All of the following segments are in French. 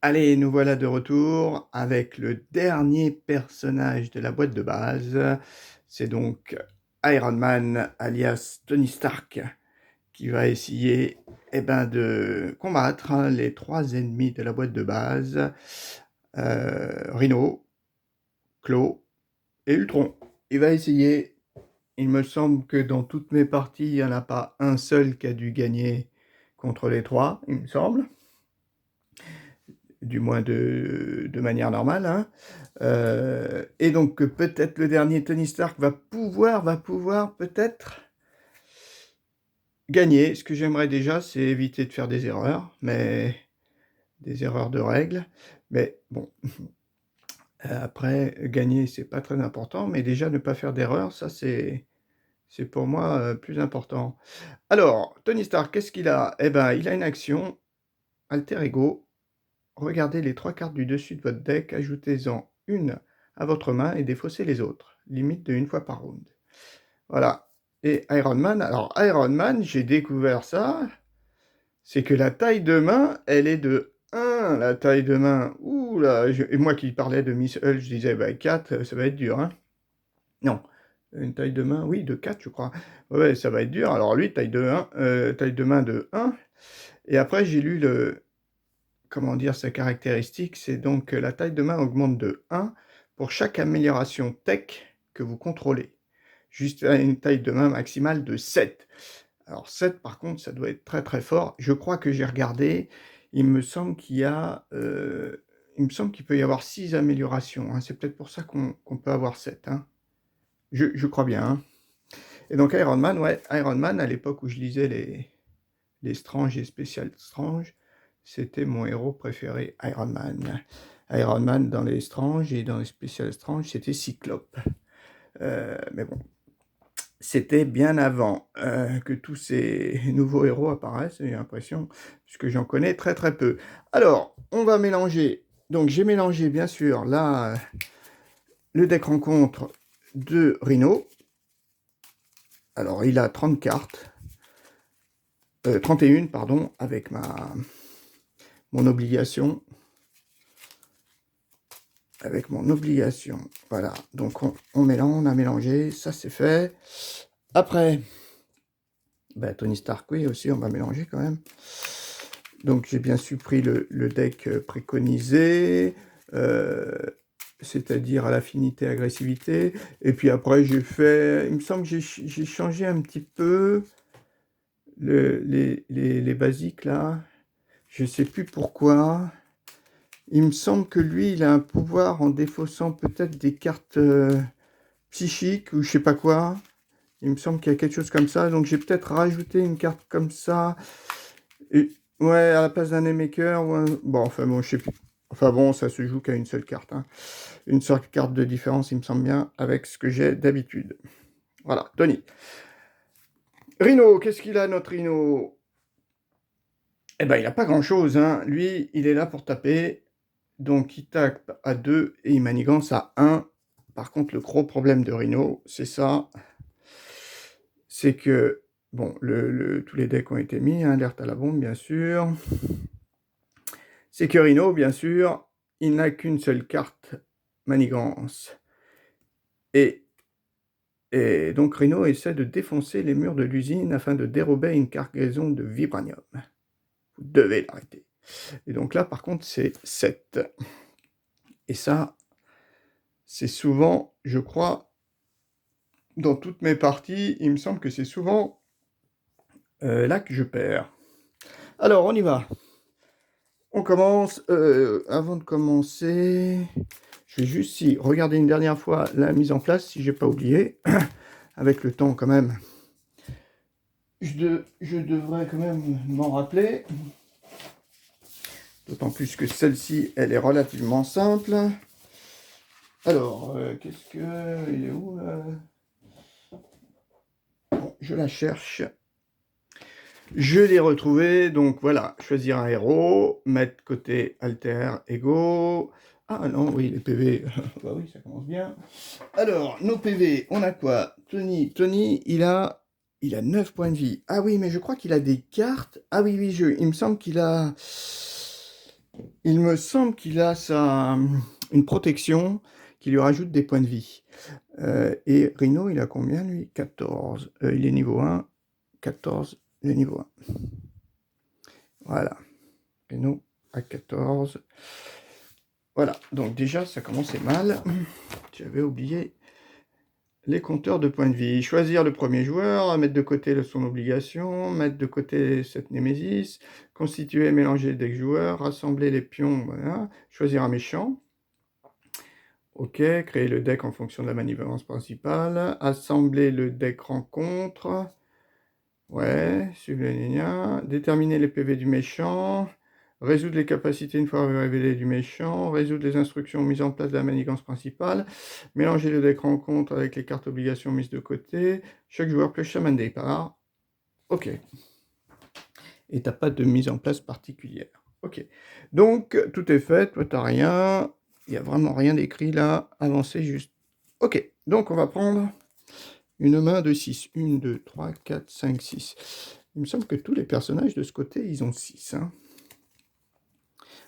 Allez, nous voilà de retour avec le dernier personnage de la boîte de base. C'est donc Iron Man, alias Tony Stark, qui va essayer de combattre les trois ennemis de la boîte de base. Rhino, Klaw et Ultron. Il va essayer. Il me semble que dans toutes mes parties, il n'y en a pas un seul qui a dû gagner contre les trois, il me semble. Du moins de manière normale, hein. Et donc peut-être le dernier Tony Stark va pouvoir peut-être gagner. Ce que j'aimerais déjà, c'est éviter de faire des erreurs, mais des erreurs de règles. Mais bon, après, gagner, c'est pas très important, mais déjà ne pas faire d'erreurs, ça c'est pour moi plus important. Alors, Tony Stark, qu'est-ce qu'il a? Eh ben, il a une action, Alter Ego. Regardez les trois cartes du dessus de votre deck, ajoutez-en une à votre main et défaussez les autres. Limite de une fois par round. Voilà. Et Iron Man, alors Iron Man, j'ai découvert ça, c'est que la taille de main, elle est de 1, la taille de main. Ouh là, et moi qui parlais de Miss Hulk, je disais, bah 4, ça va être dur, hein. Non, une taille de main, oui, de 4, je crois. Ouais, ça va être dur. Alors lui, taille de main de 1. Et après, j'ai lu comment dire, sa caractéristique, c'est donc que la taille de main augmente de 1 pour chaque amélioration tech que vous contrôlez, jusqu'à une taille de main maximale de 7. Alors 7, par contre, ça doit être très très fort. Je crois que j'ai regardé, il me semble qu'il y a, il me semble qu'il peut y avoir 6 améliorations, hein. C'est peut-être pour ça qu'on peut avoir 7, hein. Je crois bien, hein. Et donc Iron Man, ouais, Iron Man, à l'époque où je lisais les Strange et Special Strange, c'était mon héros préféré, Iron Man. Iron Man dans les Strange et dans les Special Strange, c'était Cyclope. Mais bon, c'était bien avant que tous ces nouveaux héros apparaissent, j'ai l'impression, puisque j'en connais très très peu. Alors, on va mélanger. Donc j'ai mélangé bien sûr là le deck rencontre de Rhino. Alors il a 30 cartes. 31, pardon, avec mon obligation. Avec mon obligation. Voilà, donc on mélange, on a mélangé, ça c'est fait. Après, Tony Stark, oui, aussi, on va mélanger quand même. Donc j'ai bien sûr pris le deck préconisé, c'est-à-dire à l'affinité agressivité. Et puis après, j'ai fait, il me semble que j'ai changé un petit peu les basiques là. Je ne sais plus pourquoi. Il me semble que lui, il a un pouvoir en défaussant peut-être des cartes psychiques ou je sais pas quoi. Il me semble qu'il y a quelque chose comme ça. Donc j'ai peut-être rajouté une carte comme ça. Et, ouais, à la place d'un Nemaker. Bon, enfin bon, je sais plus. Enfin bon, ça se joue qu'à une seule carte, hein. Une seule carte de différence, il me semble bien, avec ce que j'ai d'habitude. Voilà, Tony. Rhino, qu'est-ce qu'il a, notre Rhino? Eh ben, il n'a pas grand-chose, hein. Lui, il est là pour taper. Donc, il tape à 2 et il manigance à 1. Par contre, le gros problème de Rhino, c'est ça. C'est que, bon, tous les decks ont été mis, hein, alerte à la bombe, bien sûr. C'est que Rhino, bien sûr, il n'a qu'une seule carte manigance. Et donc, Rhino essaie de défoncer les murs de l'usine afin de dérober une cargaison de vibranium. Vous devez l'arrêter. Et donc là, par contre, c'est 7. Et ça, c'est souvent, je crois, dans toutes mes parties, il me semble que c'est souvent là que je perds. Alors, on y va. On commence. Avant de commencer, je vais juste regarder une dernière fois la mise en place, si j'ai pas oublié. Avec le temps, quand même. Je devrais quand même m'en rappeler. D'autant plus que celle-ci, elle est relativement simple. Alors, qu'est-ce que... Il est où Bon, je la cherche. Je l'ai retrouvé, donc voilà, choisir un héros, mettre côté alter ego. Ah non, oui, les PV, bah oui, ça commence bien. Alors, nos PV, on a quoi? Tony, il a 9 points de vie. Ah oui, mais je crois qu'il a des cartes. Ah oui, il me semble qu'il a... Il me semble qu'il a une protection qui lui rajoute des points de vie. Et Rhino, il a combien lui? 14. Il est niveau 1. 14, il est niveau 1. Voilà. Rhino à 14. Voilà, donc déjà, ça commençait mal. J'avais oublié les compteurs de points de vie. Choisir le premier joueur, mettre de côté son obligation, mettre de côté cette némésis, constituer et mélanger le deck joueur, rassembler les pions, voilà. Choisir un méchant. Ok, créer le deck en fonction de la manipulance principale, assembler le deck rencontre, ouais, suivre les lignes, déterminer les PV du méchant, résoudre les capacités une fois révélées du méchant, résoudre les instructions mises en place de la manigance principale, mélanger le deck rencontre avec les cartes obligations mises de côté, chaque joueur pioche sa main de départ. Ok. Et t'as pas de mise en place particulière. Ok. Donc, tout est fait, toi t'as rien, il n'y a vraiment rien d'écrit là, avancez juste. Ok, donc on va prendre une main de 6. 1, 2, 3, 4, 5, 6. Il me semble que tous les personnages de ce côté, ils ont 6. Hein.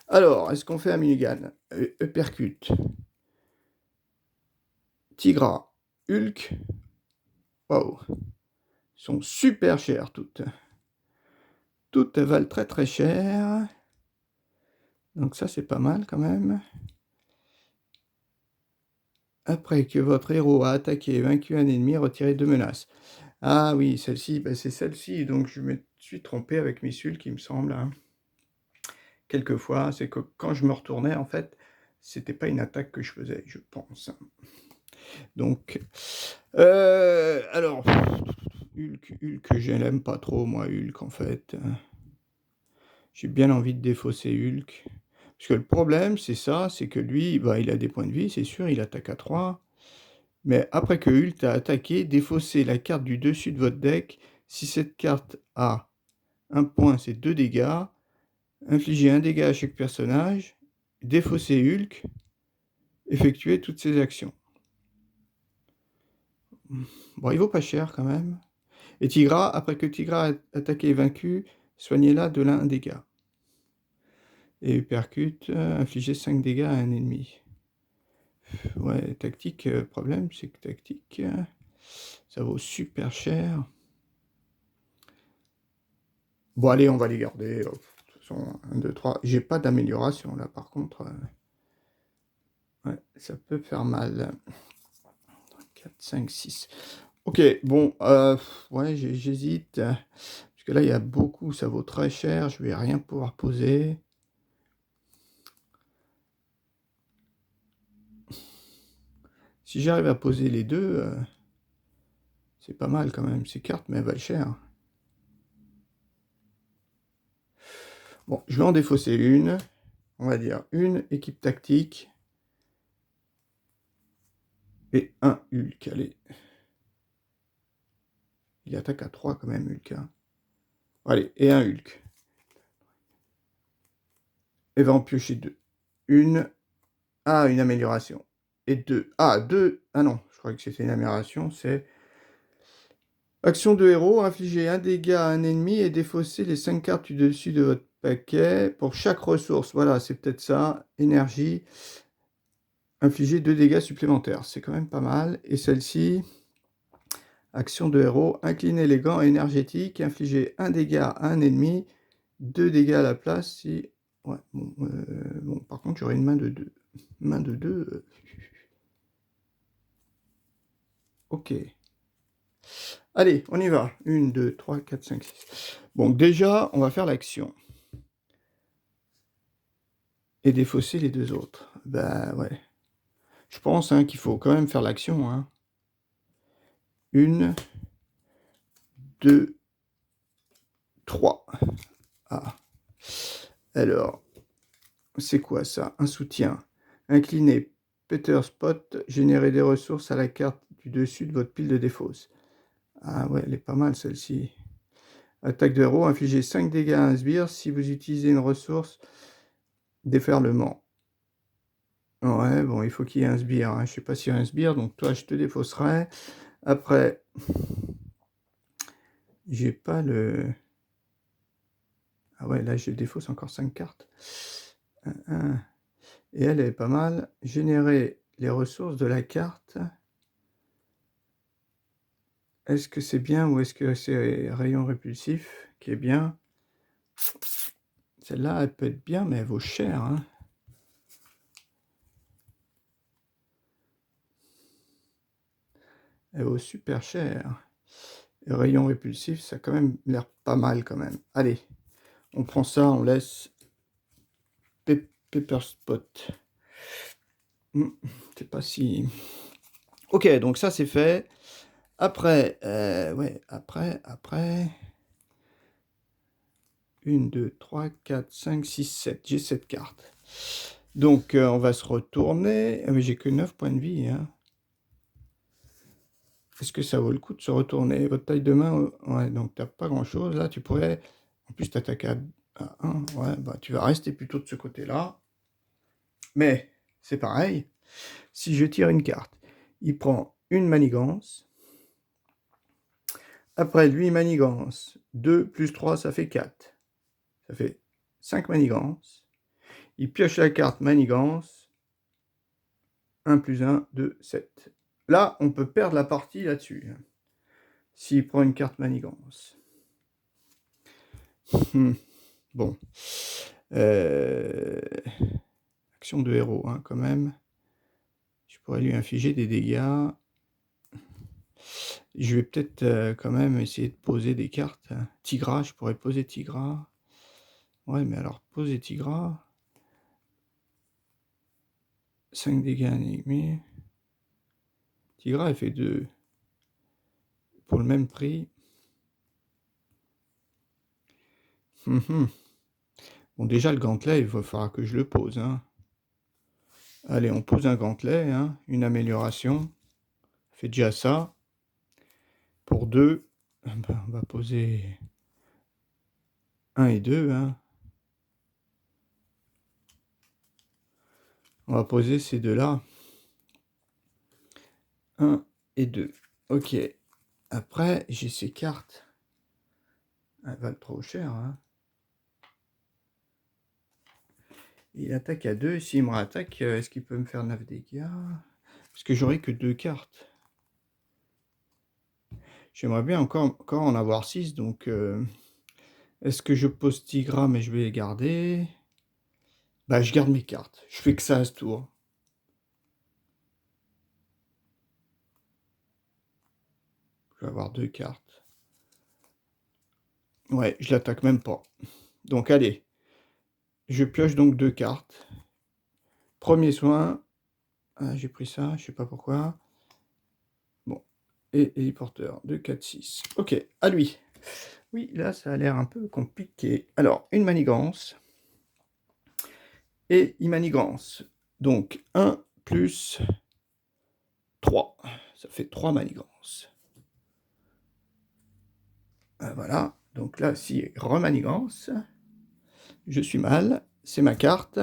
Alors, est-ce qu'on fait un minigun? Uppercut. Tigra. Hulk. Waouh. Sont super chères toutes. Toutes valent très très cher. Donc ça, c'est pas mal quand même. Après que votre héros a attaqué et vaincu un ennemi, retirez 2 menaces. Ah oui, celle-ci, ben c'est celle-ci. Donc je me suis trompé avec mes Hulk, il me semble. Hein. Quelquefois, c'est que quand je me retournais, en fait, c'était pas une attaque que je faisais, je pense. Donc, alors, Hulk, je l'aime pas trop, moi, Hulk, en fait. J'ai bien envie de défausser Hulk. Parce que le problème, c'est ça, c'est que lui, bah, il a des points de vie, c'est sûr, il attaque à 3. Mais après que Hulk a attaqué, défaussez la carte du dessus de votre deck. Si cette carte a un point, c'est 2 dégâts. Infligez 1 dégât à chaque personnage. Défaussez Hulk. Effectuez toutes ces actions. Bon, il vaut pas cher quand même. Et Tigra, après que Tigra a attaqué et vaincu, soignez-la de l'un dégât. Et Uppercut, infligez 5 dégâts à un ennemi. Ouais, tactique, problème, c'est que tactique, ça vaut super cher. Bon, allez, on va les garder. De toute façon, 1, 2, 3. J'ai pas d'amélioration là, par contre. Ouais, ça peut faire mal. 4, 5, 6. Ok, bon, ouais, j'hésite. Parce que là, il y a beaucoup, ça vaut très cher. Je vais rien pouvoir poser. Si j'arrive à poser les deux, c'est pas mal quand même. Ces cartes, mais elles valent cher. Bon, je vais en défausser une. On va dire une équipe tactique. Et un Hulk, allez. Il attaque à 3 quand même, Hulk. Hein. Allez, et un Hulk. Et va en piocher 2. Une. Ah, une amélioration. Et 2. Ah, 2. Ah non, je croyais que c'était une amélioration. C'est action de héros. Infliger un dégât à un ennemi et défausser les 5 cartes du dessus de votre paquet. Pour chaque ressource, voilà, c'est peut-être ça. Énergie. Infliger 2 dégâts supplémentaires. C'est quand même pas mal. Et celle-ci, action de héros. Incliner les gants énergétiques. Infliger un dégât à un ennemi. 2 dégâts à la place si... Ouais, bon, bon par contre, j'aurais une main de 2. Main de 2. Ok. Allez, on y va. 1, 2, 3, 4, 5, 6. Bon, déjà, on va faire l'action. Et défausser les deux autres. Bah ouais. Je pense hein, qu'il faut quand même faire l'action. Hein. 1, 2, 3. Ah. Alors, c'est quoi ça? Un soutien. Incliner Peter Spot, générer des ressources à la carte du dessus de votre pile de défausse. Ah ouais, elle est pas mal celle-ci. Attaque de héros, infligez 5 dégâts à un sbire si vous utilisez une ressource déferlement. Ouais, bon, il faut qu'il y ait un sbire. Hein. Je sais pas s'il y a un sbire, donc toi, je te défausserai. Après, j'ai pas le... Ah ouais, là, je défausse encore 5 cartes. Et elle est pas mal. Générer les ressources de la carte. Est-ce que c'est bien ou est-ce que c'est rayon répulsif qui est bien? Celle-là, elle peut être bien, mais elle vaut cher, hein. Elle vaut super cher. Et rayon répulsif, ça a quand même l'air pas mal quand même. Allez, on prend ça, on laisse Pepper Spot. C'est pas si... Ok, donc ça c'est fait. Après, ouais, après... 1, 2, 3, 4, 5, 6, 7. J'ai 7 cartes. Donc, on va se retourner. Ah, mais j'ai que 9 points de vie, hein. Est-ce que ça vaut le coup de se retourner? Votre taille de main, ouais, donc t'as pas grand-chose. Là, tu pourrais... En plus, t'attaques à 1. Ouais, bah, tu vas rester plutôt de ce côté-là. Mais, c'est pareil. Si je tire une carte, il prend une manigance. Après, lui, manigance. 2 plus 3, ça fait 4. Ça fait 5 manigances. Il pioche la carte manigance. 1 plus 1, 2, 7. Là, on peut perdre la partie là-dessus. S'il prend une carte manigance. Bon. Action de héros, hein, quand même. Je pourrais lui infliger des dégâts. Je vais peut-être quand même essayer de poser des cartes. Tigra, je pourrais poser Tigra. Ouais, mais alors, poser Tigra. 5 dégâts ennemis. Tigra, elle fait 2. Pour le même prix. Bon, déjà, le gantelet, il va falloir que je le pose, hein. Allez, on pose un gantelet, hein, une amélioration. On fait déjà ça. Pour 2, ben, on va poser 1 et 2. Hein. On va poser ces deux-là. 1 et 2. Ok. Après, j'ai ces cartes. Elles valent trop cher. Hein. Il attaque à 2. S'il me rattaque, est-ce qu'il peut me faire 9 dégâts? Parce que j'aurai que 2 cartes. J'aimerais bien encore en avoir 6. Donc, est-ce que je pose Tigra, mais je vais les garder? Bah, je garde mes cartes. Je fais que ça à ce tour. Je vais avoir 2 cartes. Ouais, je l'attaque même pas. Donc, allez. Je pioche donc 2 cartes. Premier soin. Ah, j'ai pris ça, je sais pas pourquoi. Bon. Et héliporteur. 2, 4, 6. Ok, à lui. Oui, là, ça a l'air un peu compliqué. Alors, une manigance. Et une manigance. Donc, 1 plus 3. Ça fait 3 manigances. Voilà. Donc là, si remanigance, je suis mal. C'est ma carte.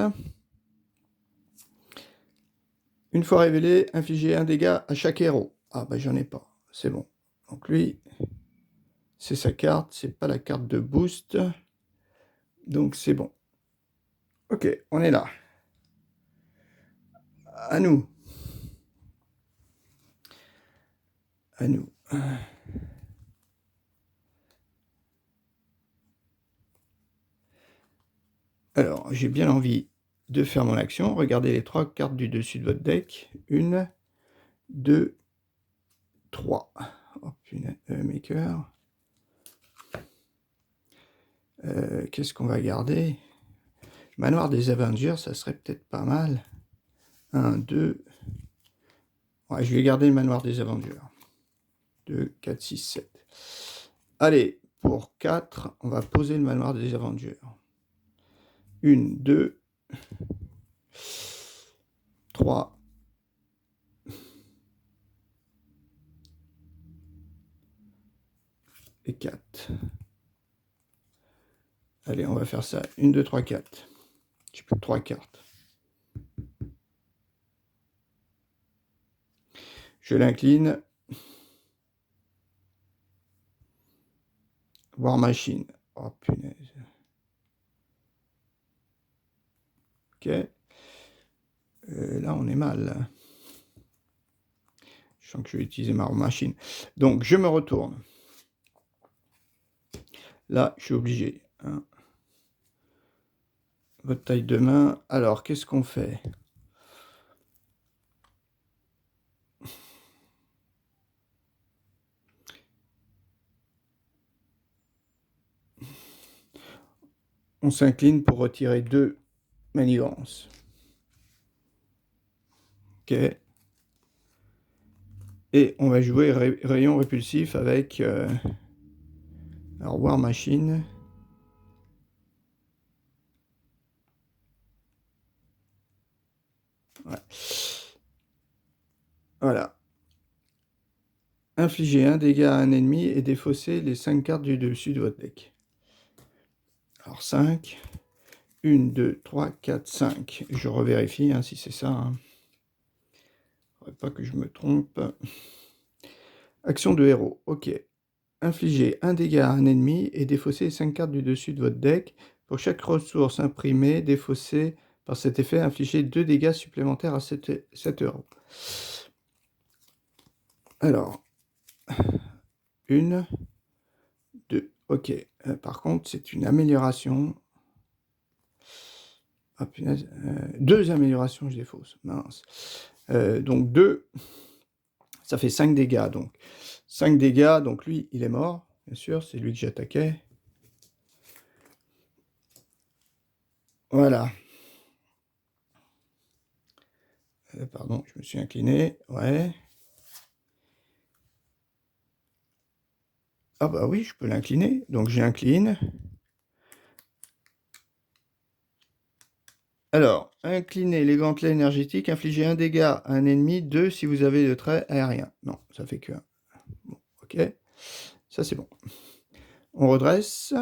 Une fois révélé, infliger un dégât à chaque héros. Ah bah j'en ai pas. C'est bon. Donc lui, c'est sa carte. C'est pas la carte de boost. Donc c'est bon. Ok, on est là. À nous. À nous. Alors, j'ai bien envie de faire mon action. Regardez les 3 cartes du dessus de votre deck. 1, 2, 3. Oh punaise, maker. Qu'est-ce qu'on va garder? Manoir des Avengers, ça serait peut-être pas mal. 1, 2. Ouais, je vais garder le manoir des Avengers. 2, 4, 6, 7. Allez, pour 4, on va poser le manoir des Avengers. 1, 2, 3. Et 4. Allez, on va faire ça. 1, 2, 3, 4. J'ai plus que 3 cartes. Je l'incline. War Machine. Oh punaise. OK. Là, on est mal. Je sens que je vais utiliser ma machine. Donc, je me retourne. Là, je suis obligé, hein. Votre taille de main. Alors, qu'est-ce qu'on fait? On s'incline pour retirer 2 manigances. OK. Et on va jouer rayon répulsif avec alors War Machine. Ouais. Voilà. Infligez 1 dégât à un ennemi et défaussez les 5 cartes du dessus de votre deck. Alors 5. 1, 2, 3, 4, 5. Je revérifie hein, si c'est ça. Hein. Faudrait pas que je me trompe. Action de héros. OK. Infligez 1 dégât à un ennemi et défaussez 5 cartes du dessus de votre deck. Pour chaque ressource imprimée, défaussée par cet effet, infligez 2 dégâts supplémentaires à 7 euros. Alors, 1, 2. OK. Par contre, c'est une amélioration. Ah punaise. 2 améliorations, je défausse. Mince. Donc 2, ça fait 5 dégâts. Donc 5 dégâts, donc lui, il est mort. Bien sûr, c'est lui que j'attaquais. Voilà. Pardon, je me suis incliné. Ouais. Ah bah oui, je peux l'incliner. Donc j'incline. Alors, incliner les gantelets énergétiques, infliger 1 dégât à un ennemi, 2 si vous avez le trait aérien. Non, ça fait que 1. Bon, ok. Ça c'est bon. On redresse.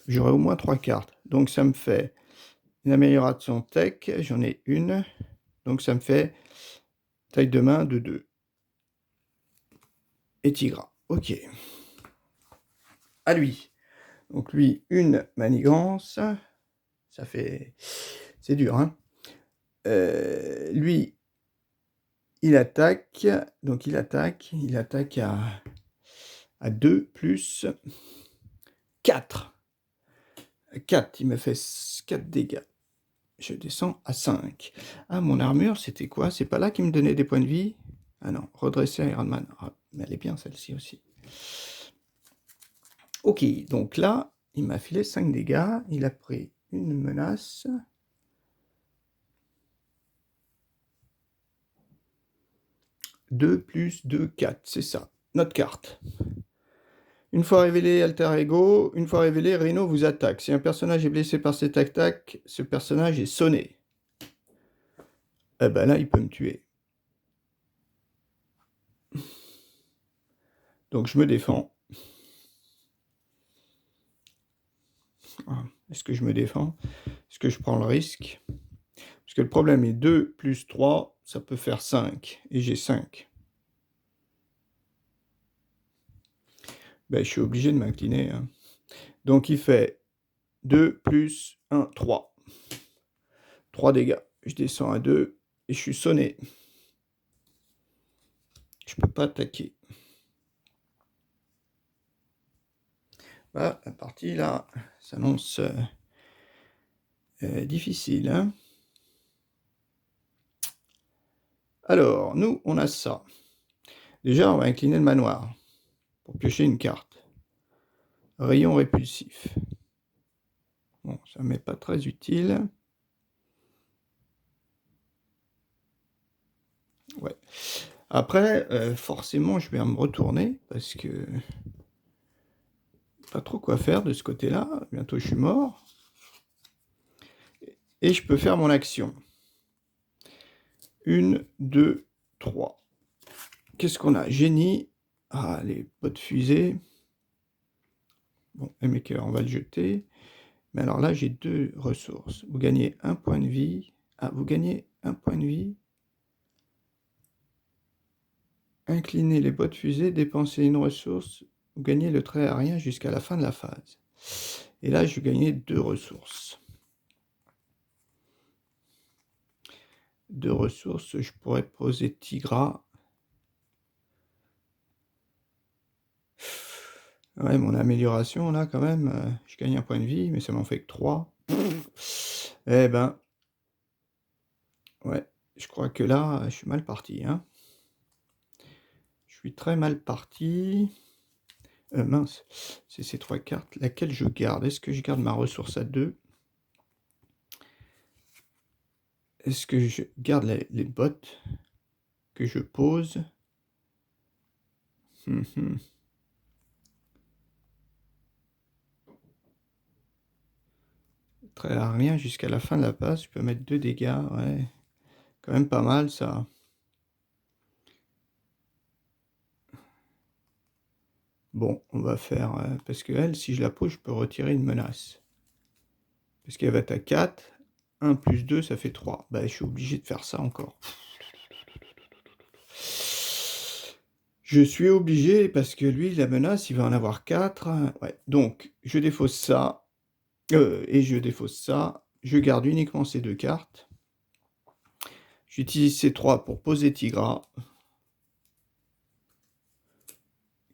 J'aurai au moins 3 cartes. Donc ça me fait une amélioration tech. J'en ai une. Donc ça me fait taille de main de 2. Et Tigra. Ok. À lui. Donc lui, une manigance. Ça fait... C'est dur, hein. Lui, il attaque. Donc il attaque à 2 plus 4. 4, il me fait 4 dégâts. Je descends à 5. Ah, mon armure, c'était quoi? C'est pas là qu'il me donnait des points de vie? Ah non, redresser Iron Man. Ah, mais elle est bien celle-ci aussi. Ok, donc là, il m'a filé 5 dégâts. Il a pris une menace. « 2 plus 2, 4. C'est ça, notre carte. Une fois révélé Alter Ego, une fois révélé, Rhino vous attaque. Si un personnage est blessé par cette attaque, ce personnage est sonné. Eh ben là, il peut me tuer. Donc je me défends. Est-ce que je me défends? Est-ce que je prends le risque? Parce que le problème est 2 plus 3, ça peut faire 5. Et j'ai 5. Ben, je suis obligé de m'incliner. Hein. Donc il fait 2 plus 1, 3. 3 dégâts. Je descends à 2 et je suis sonné. Je peux pas attaquer. Bah, la partie là s'annonce difficile. Hein. Alors, nous, on a ça. Déjà, on va incliner le manoir pour piocher une carte. Rayon répulsif. Bon, ça m'est pas très utile. Ouais. Après, forcément, je vais me retourner parce que pas trop quoi faire de ce côté-là. Bientôt, je suis mort. Et je peux faire mon action. 1, 2, 3. Qu'est-ce qu'on a? Génie. Ah, les bottes fusées. Bon, Maker, on va le jeter. Mais alors là, j'ai 2 ressources. Vous gagnez 1 point de vie. Ah, vous gagnez 1 point de vie. Inclinez les bottes fusées, dépensez une ressource. Vous gagnez le trait aérien jusqu'à la fin de la phase. Et là, je gagnais 2 ressources. de ressources, je pourrais poser Tigra. Ouais, mon amélioration là quand même, je gagne un point de vie, mais ça m'en fait que 3. Eh ben, ouais, je crois que là, je suis mal parti, hein. Je suis très mal parti. Mince, c'est ces 3 cartes. Laquelle je garde? Est-ce que je garde ma ressource à 2? Est-ce que je garde les bottes que je pose? Très à rien jusqu'à la fin de la passe. Je peux mettre 2 dégâts, ouais. Quand même pas mal ça. Bon, on va faire... parce que elle, si je la pose, je peux retirer une menace. Parce qu'elle va être à 4. 1 plus 2, ça fait 3. Bah, je suis obligé de faire ça encore. Je suis obligé parce que lui, la menace, il va en avoir 4. Ouais. Donc, je défausse ça. Et je défausse ça. Je garde uniquement ces 2 cartes. J'utilise ces 3 pour poser Tigra.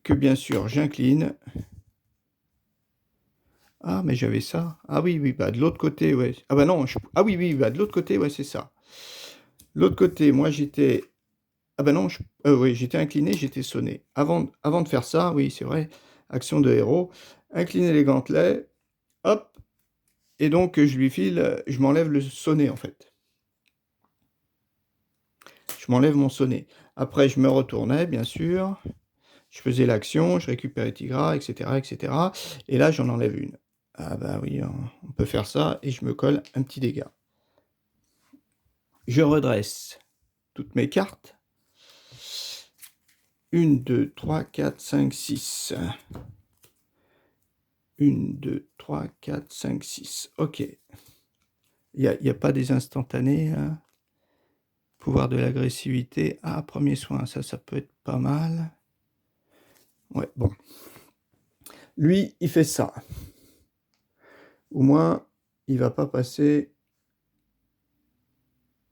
Que bien sûr, j'incline. Ah, mais j'avais ça. Ah oui, oui, bah de l'autre côté, ouais. Ah bah non, ah oui, oui, bah de l'autre côté, ouais, c'est ça. L'autre côté, moi j'étais... Ah bah non, oui, j'étais incliné, j'étais sonné. Avant de faire ça, oui, c'est vrai, action de héros, incliner les gantelets, hop, et donc je lui file, je m'enlève le sonnet en fait. Je m'enlève mon sonnet. Après, je me retournais, bien sûr, je faisais l'action, je récupérais Tigra, etc., etc. Et là, j'en enlève une. Ah bah oui, on peut faire ça, et je me colle un petit dégât. Je redresse toutes mes cartes. 1, 2, 3, 4, 5, 6. 1, 2, 3, 4, 5, 6. Ok. Il n'y a pas des instantanés. Hein. Pouvoir de l'agressivité. Ah, premier soin. Ça peut être pas mal. Ouais, bon. Lui, il fait ça. Au moins, il va pas passer...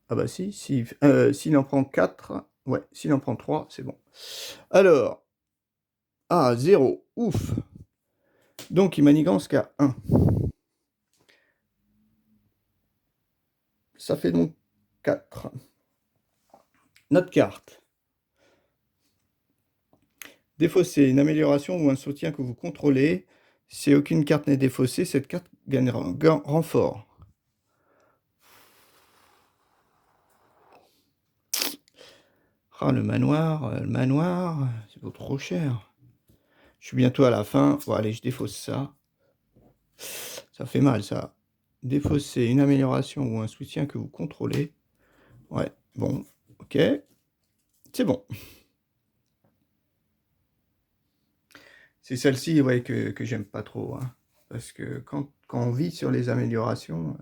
Ah bah si, s'il en prend 4... Ouais, s'il en prend 3, c'est bon. Alors... Ah, 0. Ouf. Donc, il manigance qu'à 1. Ça fait donc 4. Notre carte. Défausser, une amélioration ou un soutien que vous contrôlez. Si aucune carte n'est défaussée, cette carte gagnera un renfort. Ah, le manoir, c'est vaut trop cher. Je suis bientôt à la fin. Bon, allez, je défausse ça. Ça fait mal, ça. Défausser, une amélioration ou un soutien que vous contrôlez. Ouais, bon, ok. C'est bon. C'est celle-ci, ouais, que j'aime pas trop. Hein, parce que quand on vit sur les améliorations...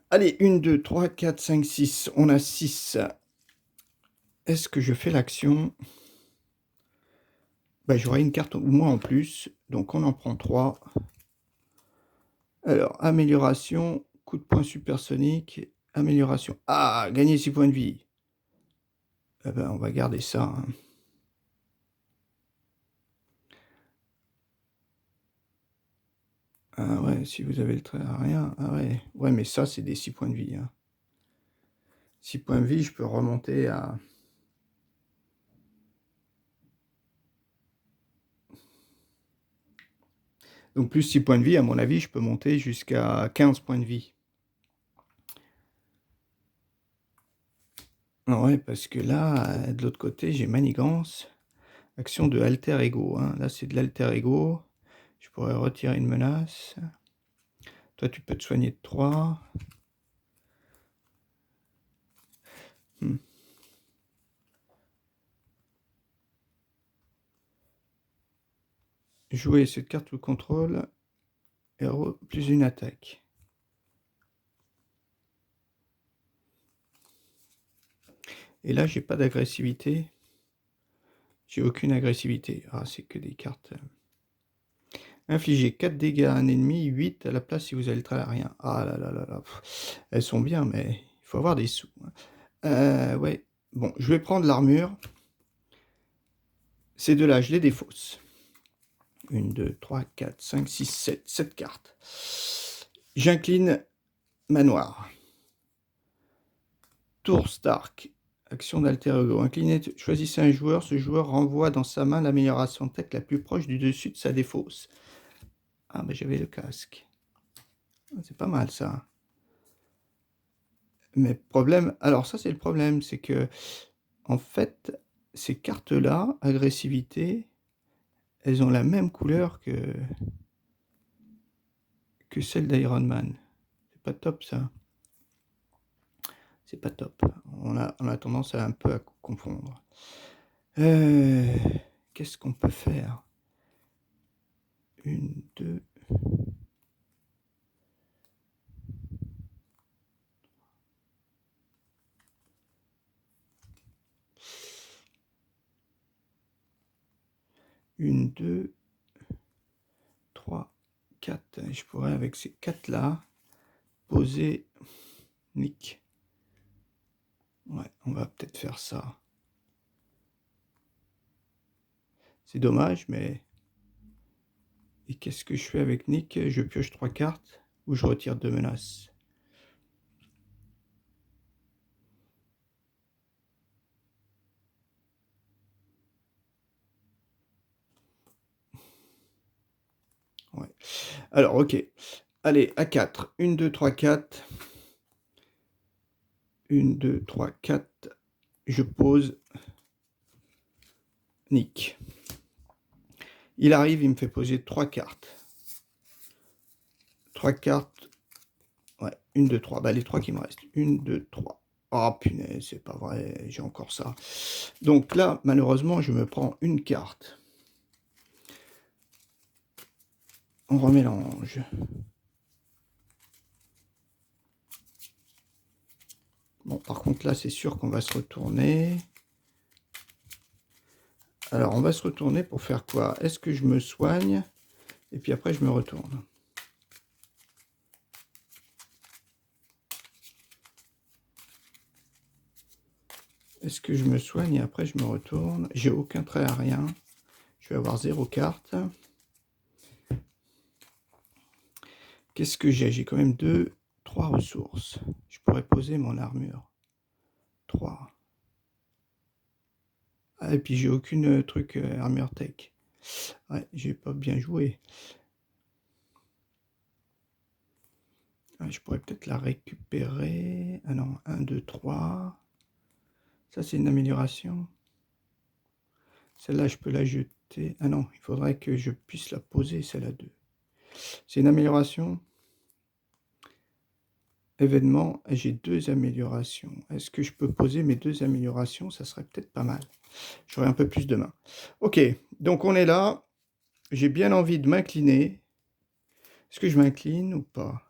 Allez, 1, 2, 3, 4, 5, 6. On a 6. Est-ce que je fais l'action? Bah, j'aurai une carte au moins en plus. Donc, on en prend 3. Alors, amélioration, coup de poing supersonique, amélioration. Ah, gagner 6 points de vie. Eh ben, on va garder ça. Hein. Ah ouais, si vous avez le trait à rien. Ah ouais. Ouais, mais ça, c'est des 6 points de vie. Hein. 6 points de vie, je peux remonter à... Donc, plus 6 points de vie, à mon avis, je peux monter jusqu'à 15 points de vie. Ouais, parce que là, de l'autre côté, j'ai manigance. Action de alter ego. Hein. Là, c'est de l'alter ego. Je pourrais retirer une menace. Toi, tu peux te soigner de 3. Jouer cette carte ou contrôle. Héros plus une attaque. Et là, j'ai pas d'agressivité. J'ai aucune agressivité. Ah, c'est que des cartes. Infliger 4 dégâts à un ennemi, 8 à la place si vous avez le trait à rien. Ah là là là là. Elles sont bien, mais il faut avoir des sous, hein. Ouais, bon, je vais prendre l'armure. Ces deux-là, je les défausse. 1, 2, 3, 4, 5, 6, 7. 7 cartes. J'incline manoir. Tour Stark. Action d'alter ego. Incliné, choisissez un joueur. Ce joueur renvoie dans sa main l'amélioration tech la plus proche du dessus de sa défausse. Ah, ben j'avais le casque. C'est pas mal ça. Mais problème, alors ça c'est le problème, c'est que en fait, ces cartes-là, agressivité, elles ont la même couleur que celle d'Iron Man. C'est pas top ça. C'est pas top. On a tendance à un peu à confondre. Qu'est-ce qu'on peut faire? 1, 2. Une, 2, 3, 4. Je pourrais avec ces 4-là poser Nick. Ouais, on va peut-être faire ça. C'est dommage, mais... Et qu'est-ce que je fais avec Nick? Je pioche 3 cartes ou je retire 2 menaces? Ouais. Alors, ok. Allez, à 4. 1, 2, 3, 4. 1, 2, 3, 4. Je pose Nick. Il arrive, il me fait poser 3 cartes. 3 cartes. Ouais, 1, 2, 3. Bah, les 3 qui me restent. 1, 2, 3. Oh punaise, c'est pas vrai, j'ai encore ça. Donc là, malheureusement, je me prends une carte. On remélange. Bon, par contre, là, c'est sûr qu'on va se retourner. Alors, on va se retourner pour faire quoi? Est-ce que je me soigne? Et puis après, je me retourne. Est-ce que je me soigne et après, je me retourne? J'ai aucun trait à rien. Je vais avoir 0 carte. Qu'est-ce que j'ai? J'ai quand même 3 ressources. Je pourrais poser mon armure. 3. Ah, et puis j'ai aucune truc armure tech. Ouais, j'ai pas bien joué. Ah, je pourrais peut-être la récupérer. Ah non, 1, 2, 3. Ça, c'est une amélioration. Celle-là, je peux la jeter. Ah non, il faudrait que je puisse la poser, celle-là 2. C'est une amélioration. Événement, j'ai 2 améliorations. Est-ce que je peux poser mes 2 améliorations? Ça serait peut-être pas mal. J'aurai un peu plus de main. Ok, donc on est là. J'ai bien envie de m'incliner. Est-ce que je m'incline ou pas?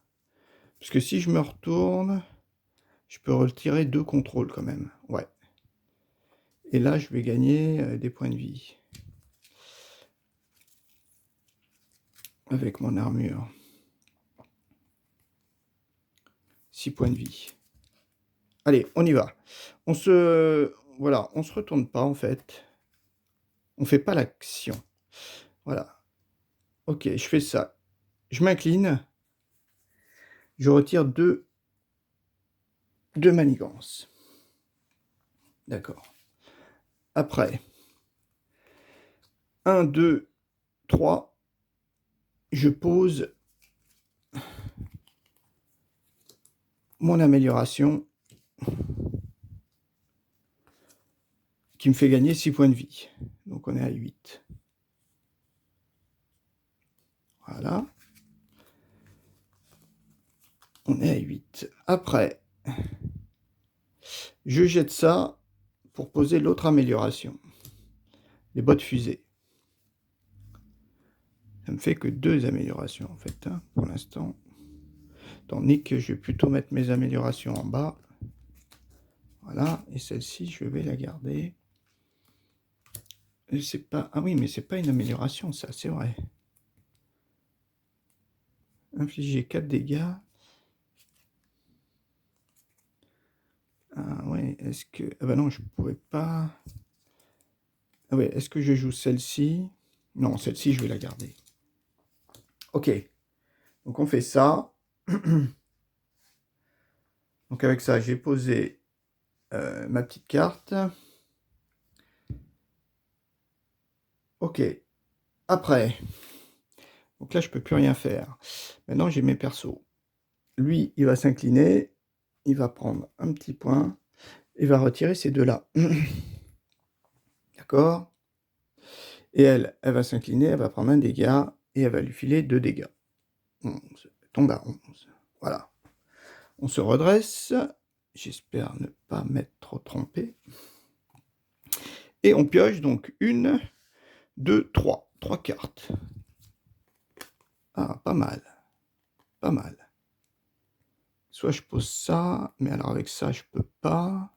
Parce que si je me retourne, je peux retirer 2 contrôles quand même. Ouais. Et là, je vais gagner des points de vie. Avec mon armure. 6 points de vie. Allez, on y va. Voilà, on se retourne pas en fait. On fait pas l'action. Voilà. Ok, je fais ça. Je m'incline. Je retire 2 manigances. D'accord. Après, 1, 2, 3. Je pose mon amélioration qui me fait gagner 6 points de vie. Donc on est à 8. Voilà. On est à 8. Après, je jette ça pour poser l'autre amélioration. Les bottes fusées. Ça me fait que 2 améliorations en fait, hein, pour l'instant. Tandis que je vais plutôt mettre mes améliorations en bas. Voilà, et celle-ci, je vais la garder. C'est pas... Ah oui, mais c'est pas une amélioration, ça, c'est vrai. Infliger 4 dégâts. Est-ce que... Ah bah non, je pourrais pas... Ah ouais, est-ce que je joue celle-ci? Non, celle-ci, je vais la garder. Ok. Donc on fait ça. Donc avec ça, j'ai posé ma petite carte. Ok. Après. Donc là, je peux plus rien faire. Maintenant, j'ai mes persos. Lui, il va s'incliner. Il va prendre un petit point. Il va retirer ces deux-là. D'accord? Et elle va s'incliner, elle va prendre un dégât. Et elle va lui filer 2 dégâts. 11. Elle tombe à 11. Voilà. On se redresse. J'espère ne pas m'être trop trompé. Et on pioche donc 1, 2, 3. 3 cartes. Ah, pas mal. Pas mal. Soit je pose ça, mais alors avec ça, je peux pas.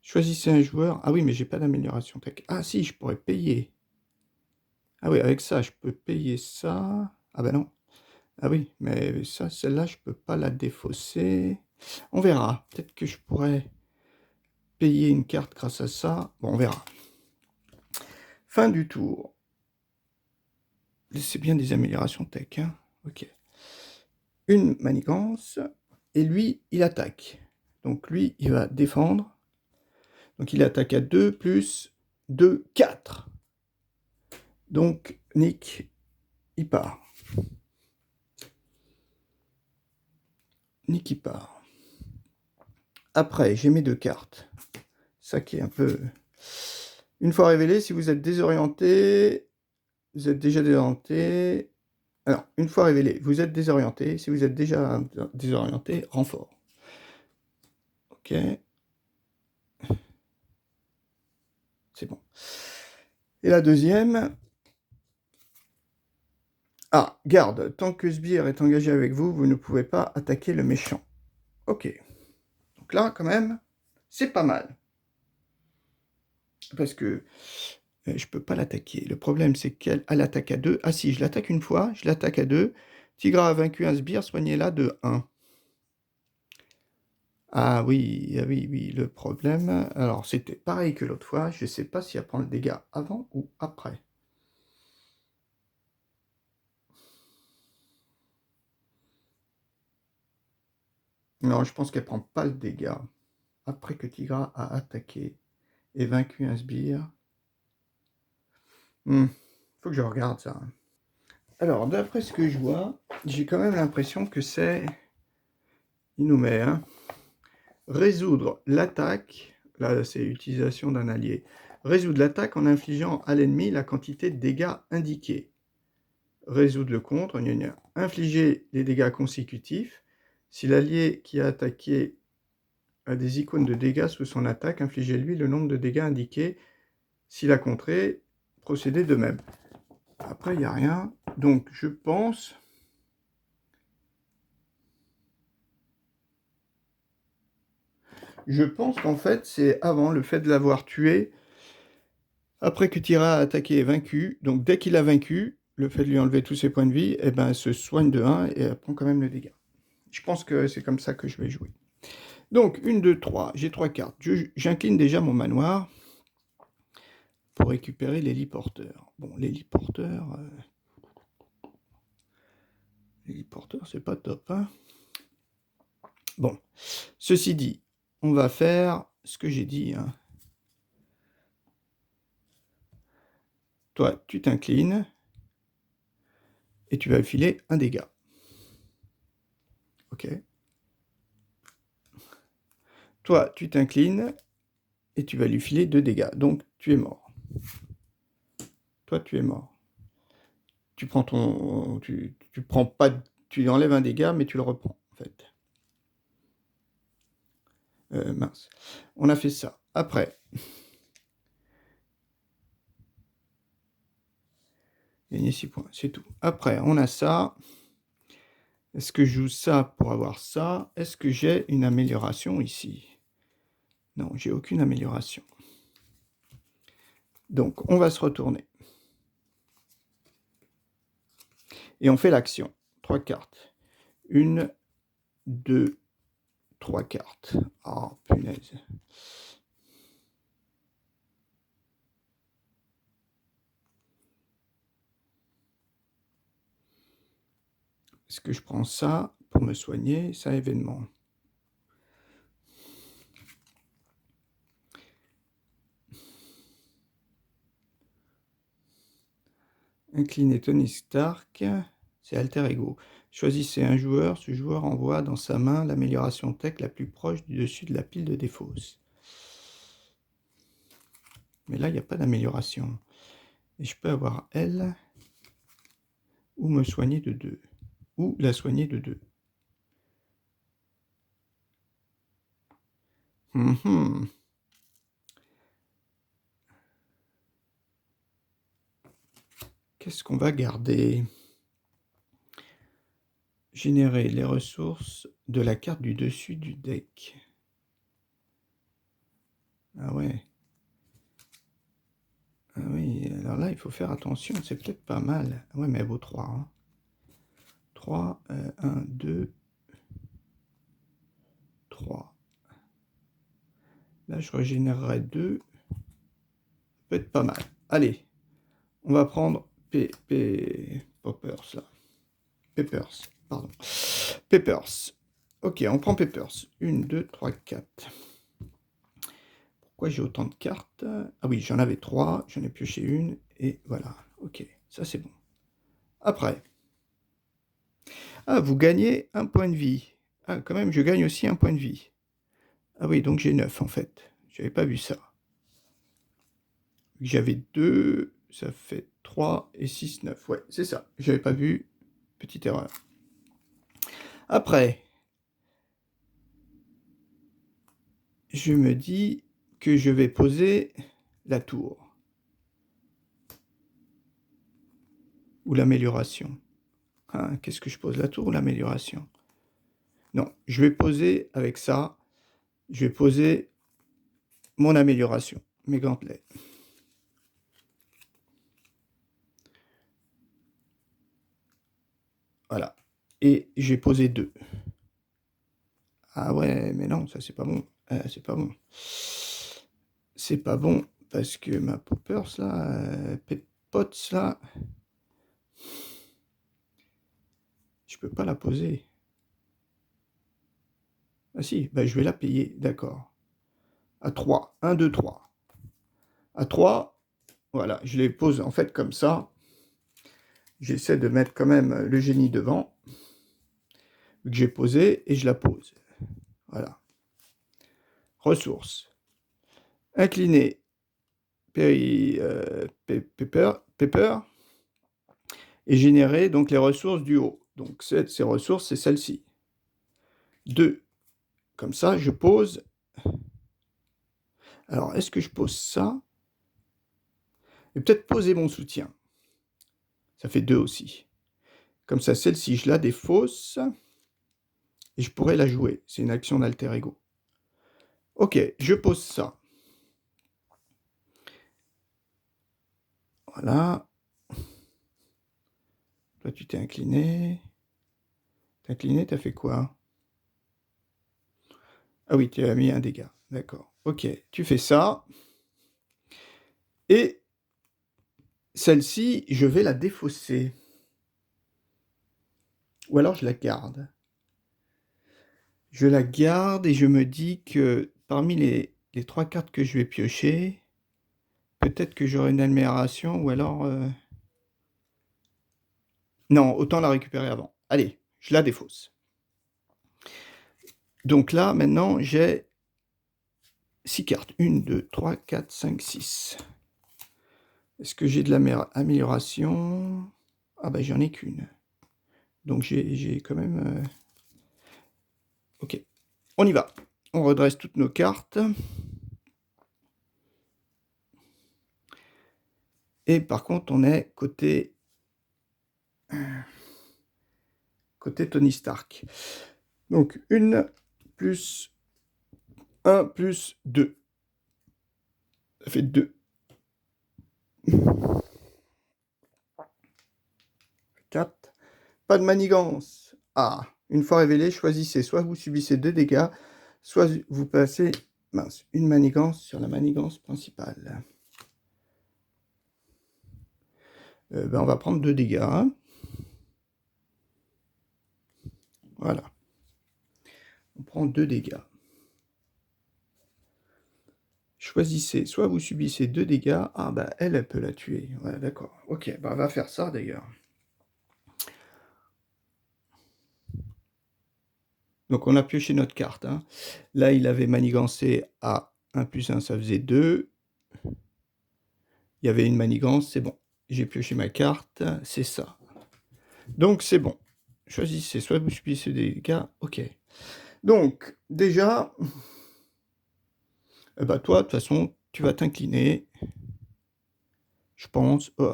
Choisissez un joueur. Ah oui, mais j'ai pas d'amélioration tech. Ah si, je pourrais payer. Ah oui, avec ça, je peux payer ça. Ah ben non. Ah oui, mais ça, celle-là, je peux pas la défausser. On verra. Peut-être que je pourrais payer une carte grâce à ça. Bon, on verra. Fin du tour. C'est bien des améliorations tech, hein. Ok. Une manigance. Et lui, il attaque. Donc lui, il va défendre. Donc il attaque à 2 plus 2, 4. Donc Nick, il part. Nick, il part. Après, j'ai mes 2 cartes. Ça qui est un peu... Une fois révélé, si vous êtes désorienté, vous êtes déjà désorienté. Alors, une fois révélé, vous êtes désorienté. Si vous êtes déjà désorienté, renfort. Ok. C'est bon. Et la deuxième... Ah, garde. Tant que Sbire est engagé avec vous, vous ne pouvez pas attaquer le méchant. Ok. Donc là, quand même, c'est pas mal. Parce que je peux pas l'attaquer. Le problème, c'est qu'elle attaque à 2. Ah si, je l'attaque une fois, je l'attaque à 2. Tigra a vaincu un sbire, soignez-la de 1. Ah oui, ah oui, oui, le problème... Alors, c'était pareil que l'autre fois. Je sais pas si elle prend le dégât avant ou après. Non, je pense qu'elle prend pas le dégât. Après que Tigra a attaqué et vaincu un sbire. Faut que je regarde ça. Alors, d'après ce que je vois, j'ai quand même l'impression que c'est... Il nous met, hein. Résoudre l'attaque, là c'est utilisation d'un allié. Résoudre l'attaque en infligeant à l'ennemi la quantité de dégâts indiqués. Résoudre le contre, gna gna. Infliger les dégâts consécutifs. Si l'allié qui a attaqué a des icônes de dégâts sous son attaque, infligez-lui le nombre de dégâts indiqués. S'il a contré, procédez de même. Après, il n'y a rien. Donc, je pense... qu'en fait, c'est avant le fait de l'avoir tué, après que Tira a attaqué et vaincu. Donc, dès qu'il a vaincu, le fait de lui enlever tous ses points de vie, eh ben, elle se soigne de 1 et elle prend quand même le dégât. Je pense que c'est comme ça que je vais jouer. Donc, 1, 2, 3. J'ai 3 cartes. J'incline déjà mon manoir pour récupérer l'héliporteur. Bon, l'héliporteur... L'héliporteur, c'est pas top, hein. Bon, ceci dit, on va faire ce que j'ai dit, hein. Toi, tu t'inclines et tu vas filer un dégât. Ok. Toi, tu t'inclines et tu vas lui filer 2 dégâts. Donc, tu es mort. Toi, tu es mort. Tu prends ton... Tu prends pas... Tu enlèves un dégât, mais tu le reprends, en fait. Mince. On a fait ça. Après... Gagner 6 points, c'est tout. Après, on a ça. Est-ce que je joue ça pour avoir ça? Est-ce que j'ai une amélioration ici? Non, j'ai aucune amélioration. Donc, on va se retourner. Et on fait l'action. 3 cartes. 1, 2, 3 cartes. Oh, punaise. Est-ce que je prends ça pour me soigner? Ça, événement. Incliner Tony Stark, c'est alter ego. Choisissez un joueur, ce joueur envoie dans sa main l'amélioration tech la plus proche du dessus de la pile de défausse. Mais là, il n'y a pas d'amélioration. Et je peux avoir elle, ou me soigner de 2, ou la soigner de 2. Qu'est-ce qu'on va garder? Générer les ressources de la carte du dessus du deck. Ah ouais. Ah oui, alors là, il faut faire attention, c'est peut-être pas mal. Ouais, mais elle vaut 3. Hein. 3, 1, 2, 3. Là, je régénérerai 2. Ça peut être pas mal. Allez, on va prendre Poppers, là. Peppers, pardon. Peppers. Ok, on prend Peppers. 1, 2, 3, 4. Pourquoi j'ai autant de cartes? Ah oui, j'en avais 3, j'en ai pioché une, et voilà. Ok, ça c'est bon. Après. Ah, vous gagnez un point de vie. Ah, quand même, je gagne aussi un point de vie. Ah oui, donc j'ai 9 en fait. J'avais pas vu ça. J'avais 2, ça fait 3 et 6, 9. Ouais, c'est ça. J'avais pas vu. Petite erreur. Après, je me dis que je vais poser la tour. Ou l'amélioration. Hein, qu'est-ce que je pose, la tour ou l'amélioration? Non, je vais poser avec ça, je vais poser mon amélioration, mes gantelets. Voilà. Et j'ai posé 2. Ah ouais, mais non, ça c'est pas bon. C'est pas bon. C'est pas bon parce que ma Poppers là, Peppots là, je peux pas la poser. Ah si, bah je vais la payer, d'accord. À 3. 1, 2, 3. À 3, voilà, je les pose en fait comme ça. J'essaie de mettre quand même le génie devant, que j'ai posé, et je la pose. Voilà. Ressources. Incliner Pepper, et générer donc les ressources du haut. Donc ces ressources, c'est celle-ci. 2. Comme ça, je pose. Alors, est-ce que je pose ça? Et peut-être poser mon soutien. Ça fait 2 aussi. Comme ça, celle-ci, je la défausse. Et je pourrais la jouer. C'est une action d'alter ego. Ok, je pose ça. Voilà. Toi, tu t'es incliné. T'es incliné, t'as fait quoi? Ah oui, tu as mis un dégât. D'accord. Ok, tu fais ça. Et celle-ci, je vais la défausser. Ou alors je la garde. Je la garde et je me dis que parmi les 3 cartes que je vais piocher, peut-être que j'aurai une amélioration ou alors... Non, autant la récupérer avant. Allez, je la défausse. Donc là, maintenant, j'ai 6 cartes. 1, 2, 3, 4, 5, 6. Est-ce que j'ai de l'amélioration? Ah bah j'en ai qu'une. Donc j'ai quand même... Ok, on y va. On redresse toutes nos cartes. Et par contre, on est côté Tony Stark. Donc, 1 plus 1 plus 2. Ça fait 2. 4. Pas de manigance. Ah, Une fois révélé, choisissez soit vous subissez 2 dégâts, soit vous passez mince, une manigance sur la manigance principale. On va prendre 2 dégâts. Voilà. On prend 2 dégâts. Choisissez, soit vous subissez 2 dégâts. Ah bah elle peut la tuer. Ouais, d'accord. Ok, bah on va faire ça d'ailleurs. Donc on a pioché notre carte. Hein. Là, il avait manigancé à 1 plus 1, ça faisait 2. Il y avait une manigance, c'est bon. J'ai pioché ma carte, c'est ça. Donc c'est bon. Choisissez, soit vous subissez des dégâts, ok. Donc, déjà, toi, de toute façon, tu vas t'incliner. Je pense. Oh.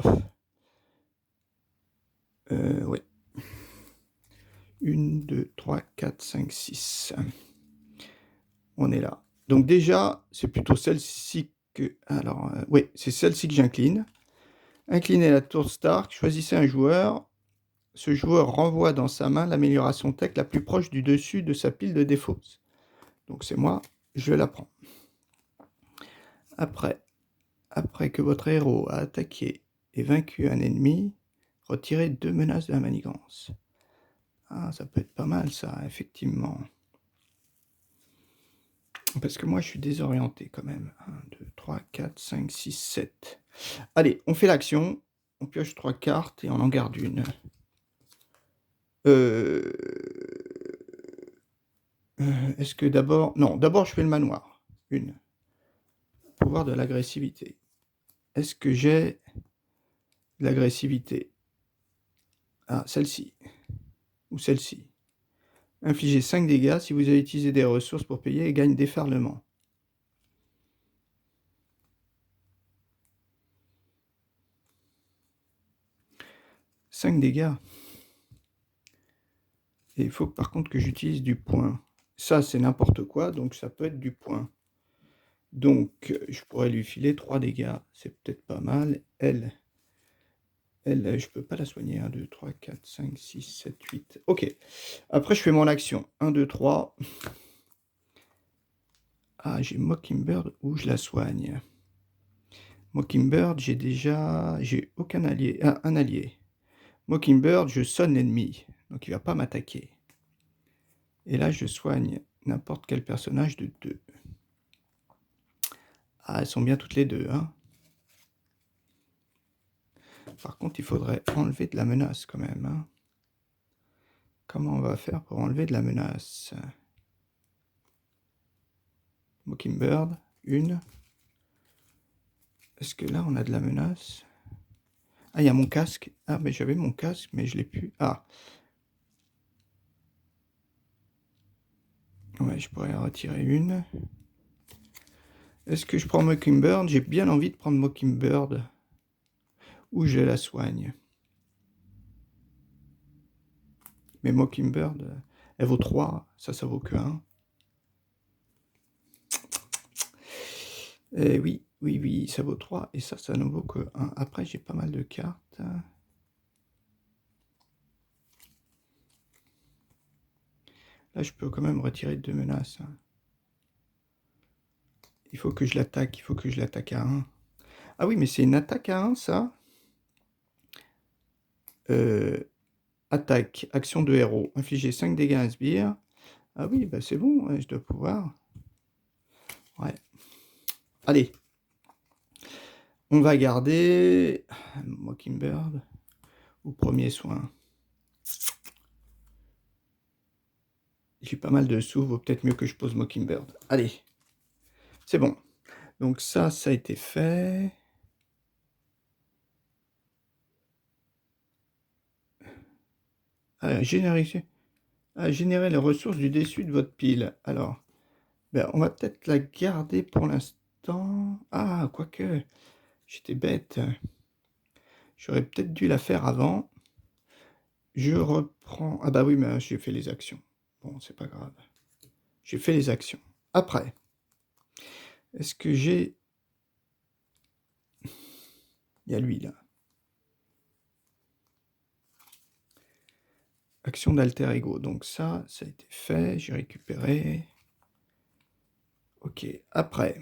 Ouais. 1, 2, 3, 4, 5, 6. On est là. Donc déjà, c'est plutôt celle-ci que... Alors, oui, c'est celle-ci que j'incline. Inclinez la tour Stark, choisissez un joueur. Ce joueur renvoie dans sa main l'amélioration tech la plus proche du dessus de sa pile de défauts. Donc c'est moi, je la prends. Après que votre héros a attaqué et vaincu un ennemi, retirez 2 menaces de la manigance. Ah, ça peut être pas mal ça, effectivement. Parce que moi, je suis désorienté quand même. 1, 2, 3, 4, 5, 6, 7. Allez, on fait l'action. On pioche 3 cartes et on en garde une. Est-ce que d'abord... Non, d'abord, je fais le manoir. Une. Pouvoir de l'agressivité. Est-ce que j'ai de l'agressivité? Ah, celle-ci. Ou celle-ci. Infligez 5 dégâts si vous avez utilisé des ressources pour payer et gagne déferlement. « 5 dégâts. Et il faut par contre que j'utilise du point. Ça, c'est n'importe quoi, donc ça peut être du point. Donc, je pourrais lui filer 3 dégâts. C'est peut-être pas mal. Elle, je peux pas la soigner. 1, 2, 3, 4, 5, 6, 7, 8. Ok. Après, je fais mon action. 1, 2, 3. Ah, j'ai Mockingbird où je la soigne. Mockingbird, j'ai aucun allié. Ah, un allié. Mockingbird, je sonne l'ennemi. Donc, il va pas m'attaquer. Et là, je soigne n'importe quel personnage de 2. Ah, elles sont bien toutes les deux, hein. Par contre, il faudrait enlever de la menace quand même, hein. Comment on va faire pour enlever de la menace? Mockingbird, une. Est-ce que là, on a de la menace? Ah, il y a mon casque. Ah, mais j'avais mon casque, mais je l'ai plus. Ah. Ouais, je pourrais en retirer une. Est-ce que je prends Mockingbird? J'ai bien envie de prendre Mockingbird. Ou je la soigne. Mais Mockingbird, elle vaut 3. Ça vaut que 1. Eh oui, oui, oui, ça vaut 3. Et ça ne vaut que 1. Après, j'ai pas mal de cartes. Là, je peux quand même retirer 2 menaces. Il faut que je l'attaque. Il faut que je l'attaque à 1. Ah oui, mais c'est une attaque à 1, ça. Attaque, action de héros. Infliger 5 dégâts à un sbire. Ah oui, bah c'est bon, ouais, je dois pouvoir. Ouais. Allez. On va garder Mockingbird au premier soin. J'ai pas mal de sous, vaut peut-être mieux que je pose Mockingbird. Allez. C'est bon. Donc ça a été fait. Générer les ressources du dessus de votre pile. Alors, on va peut-être la garder pour l'instant. Ah, quoique, j'étais bête. J'aurais peut-être dû la faire avant. Je reprends... Ah bah oui, mais j'ai fait les actions. Bon, c'est pas grave. J'ai fait les actions. Après, est-ce que j'ai... Il y a lui, là. action d'alter ego. Donc ça a été fait, j'ai récupéré. Ok, après,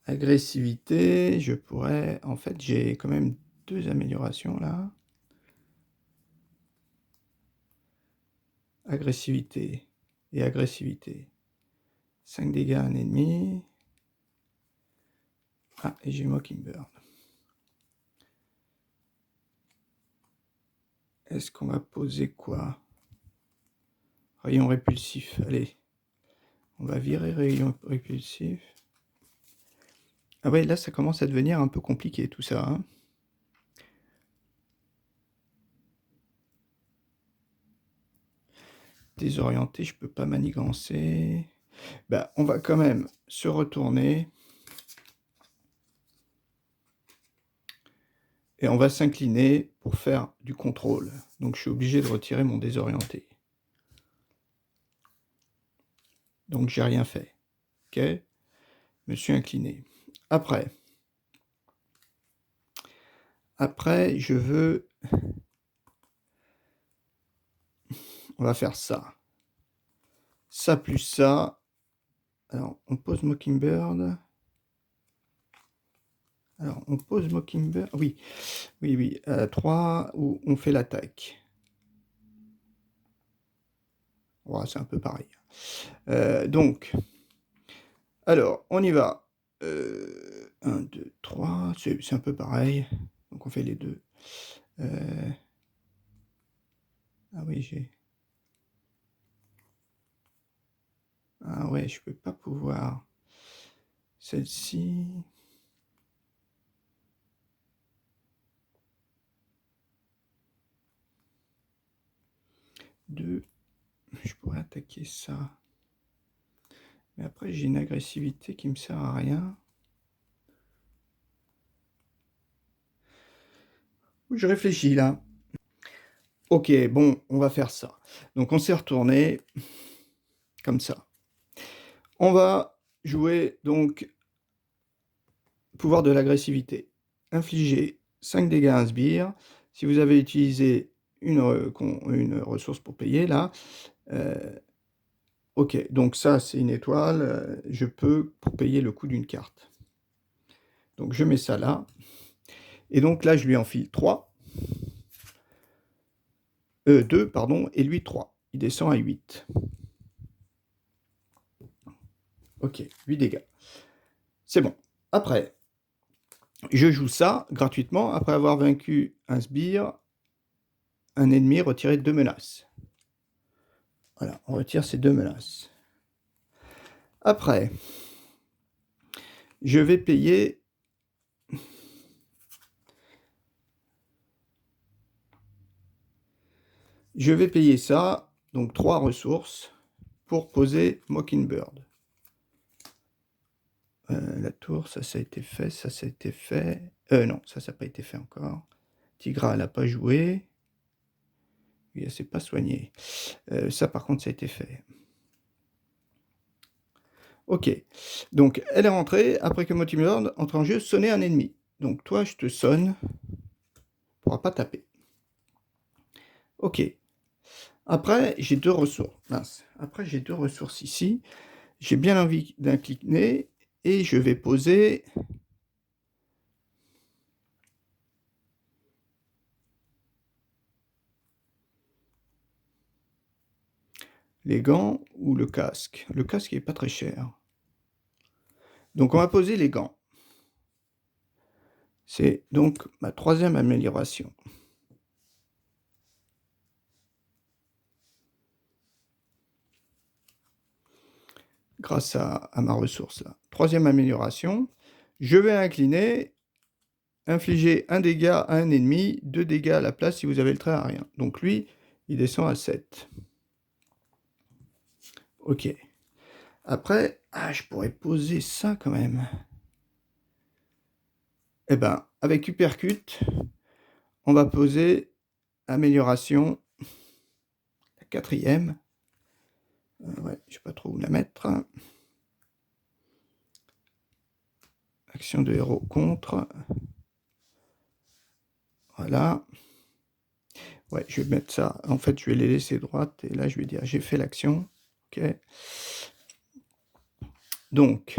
agressivité, je pourrais... En fait, j'ai quand même 2 améliorations là. Agressivité et agressivité. 5 dégâts à un ennemi. Ah, et j'ai Mockingbird. Est-ce qu'on va poser quoi? Rayon répulsif, allez. On va virer rayon répulsif. Ah ouais, là, ça commence à devenir un peu compliqué, tout ça. Hein. Désorienté, je peux pas manigancer. Bah, on va quand même se retourner. Et on va s'incliner pour faire du contrôle. Donc, je suis obligé de retirer mon désorienté. Donc, j'ai rien fait. Ok? Je me suis incliné. Après, je veux... On va faire ça. Ça plus ça. Alors, on pose Mockingbird. Alors, on pose Mockingbird. Oui, oui, oui. 3, où on fait l'attaque. Ouais, c'est un peu pareil. Donc, alors, on y va. 1, 2, 3. C'est un peu pareil. Donc, on fait les deux. Ah oui, j'ai... Ah ouais, je peux pas pouvoir. Celle-ci... 2. Je pourrais attaquer ça. Mais après, j'ai une agressivité qui me sert à rien. Je réfléchis là. Ok, bon, on va faire ça. Donc on s'est retourné comme ça. On va jouer donc pouvoir de l'agressivité. Infliger 5 dégâts à un sbire. Si vous avez utilisé une ressource pour payer là, ok, donc ça c'est une étoile, je peux pour payer le coût d'une carte. Donc je mets ça là. Et donc là je lui enfile 3. 2, pardon, et lui 3. Il descend à 8. Ok, 8 dégâts. C'est bon. Après, je joue ça gratuitement après avoir vaincu un sbire, un ennemi, retiré 2 menaces. Voilà, on retire ces 2 menaces. Après, je vais payer... Je vais payer ça, donc 3 ressources, pour poser Mockingbird. La tour, ça a été fait, ça a été fait. Non, ça n'a pas été fait encore. Tigra, elle n'a pas joué. Oui, elle ne s'est pas soignée. Ça, par contre, ça a été fait. Ok. Donc, elle est rentrée. Après que Mockingbird entre en jeu, sonner un ennemi. Donc, toi, je te sonne. Tu ne pourras pas taper. Ok. Après, j'ai 2 ressources. Mince. Après, j'ai 2 ressources ici. J'ai bien envie d'incliner. Et je vais poser... les gants ou le casque. Le casque n'est pas très cher. Donc, on va poser les gants. C'est donc ma 3e amélioration. Grâce à ma ressource là. 3e amélioration. Je vais incliner, infliger 1 dégât à un ennemi, 2 dégâts à la place si vous avez le trait à rien. Donc lui, il descend à 7. Ok. Après, je pourrais poser ça quand même. Eh ben, avec Uppercut, on va poser amélioration, la 4e. Ouais, je ne sais pas trop où la mettre. Action de héros contre. Voilà. Ouais, je vais mettre ça. En fait, je vais les laisser droites. Et là, je vais dire, j'ai fait l'action. OK. Donc,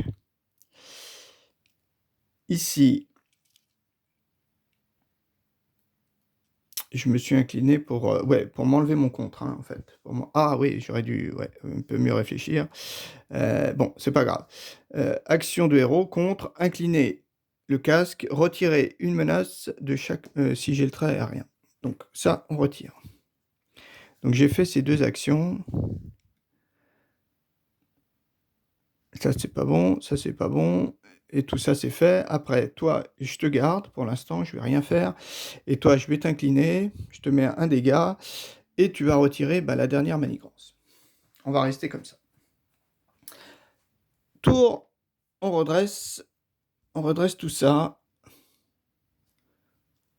ici, je me suis incliné pour, ouais, pour m'enlever mon contre, hein, en fait. Ah oui, j'aurais dû, ouais, un peu mieux réfléchir. Bon, c'est pas grave. Action de héros, contre, incliner le casque, retirer une menace de chaque, si j'ai le trait aérien. Donc ça, on retire. Donc j'ai fait ces 2 actions. Ça, c'est pas bon, ça, c'est pas bon et tout ça, c'est fait. Après, toi, je te garde pour l'instant, je vais rien faire et toi, je vais t'incliner, je te mets un dégât et tu vas retirer, bah, la dernière manigance. On va rester comme ça. Tour, on redresse tout ça.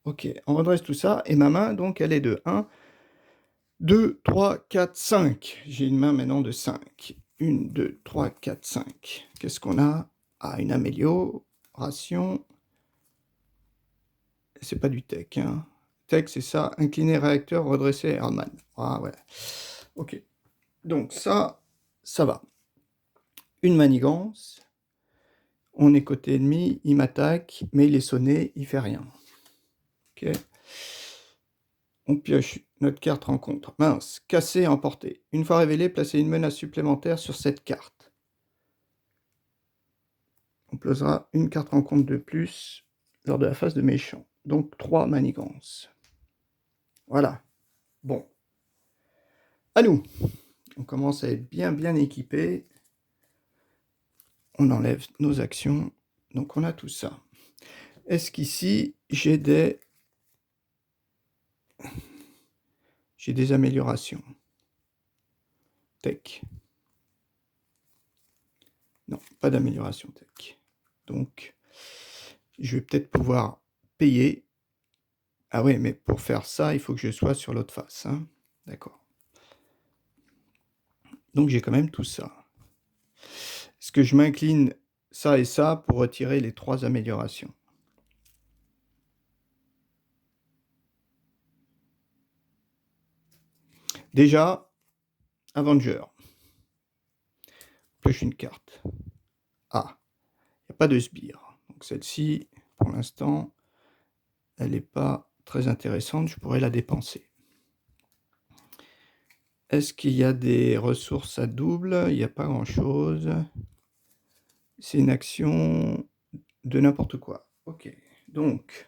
OK, on redresse tout ça et ma main, donc, elle est de 1, 2, 3, 4, 5. J'ai une main maintenant de 5. 1, 2, 3, 4, 5. Qu'est-ce qu'on a? Ah, une amélioration. C'est pas du tech, hein. Tech, c'est ça, incliner réacteur, redresser Airman. Ah ouais. OK. Donc ça va. Une manigance. On est côté ennemi, il m'attaque, mais il est sonné, il fait rien. OK. On pioche notre carte rencontre. Mince, cassé, emporté. Une fois révélé, placez une menace supplémentaire sur cette carte. On posera une carte rencontre de plus lors de la phase de méchant. Donc 3 manigances. Voilà. Bon. À nous. On commence à être bien équipé. On enlève nos actions. Donc on a tout ça. Est-ce qu'ici, j'ai des améliorations? Tech. Non, pas d'amélioration tech. Donc, je vais peut-être pouvoir payer. Ah ouais, mais pour faire ça, il faut que je sois sur l'autre face, hein. D'accord. Donc j'ai quand même tout ça. Est-ce que je m'incline ça et ça pour retirer les 3 améliorations? Déjà, Avenger. Pioche une carte. Ah, il n'y a pas de sbire. Donc celle-ci, pour l'instant, elle n'est pas très intéressante, je pourrais la dépenser. Est-ce qu'il y a des ressources à double? Il n'y a pas grand-chose. C'est une action de n'importe quoi. OK. Donc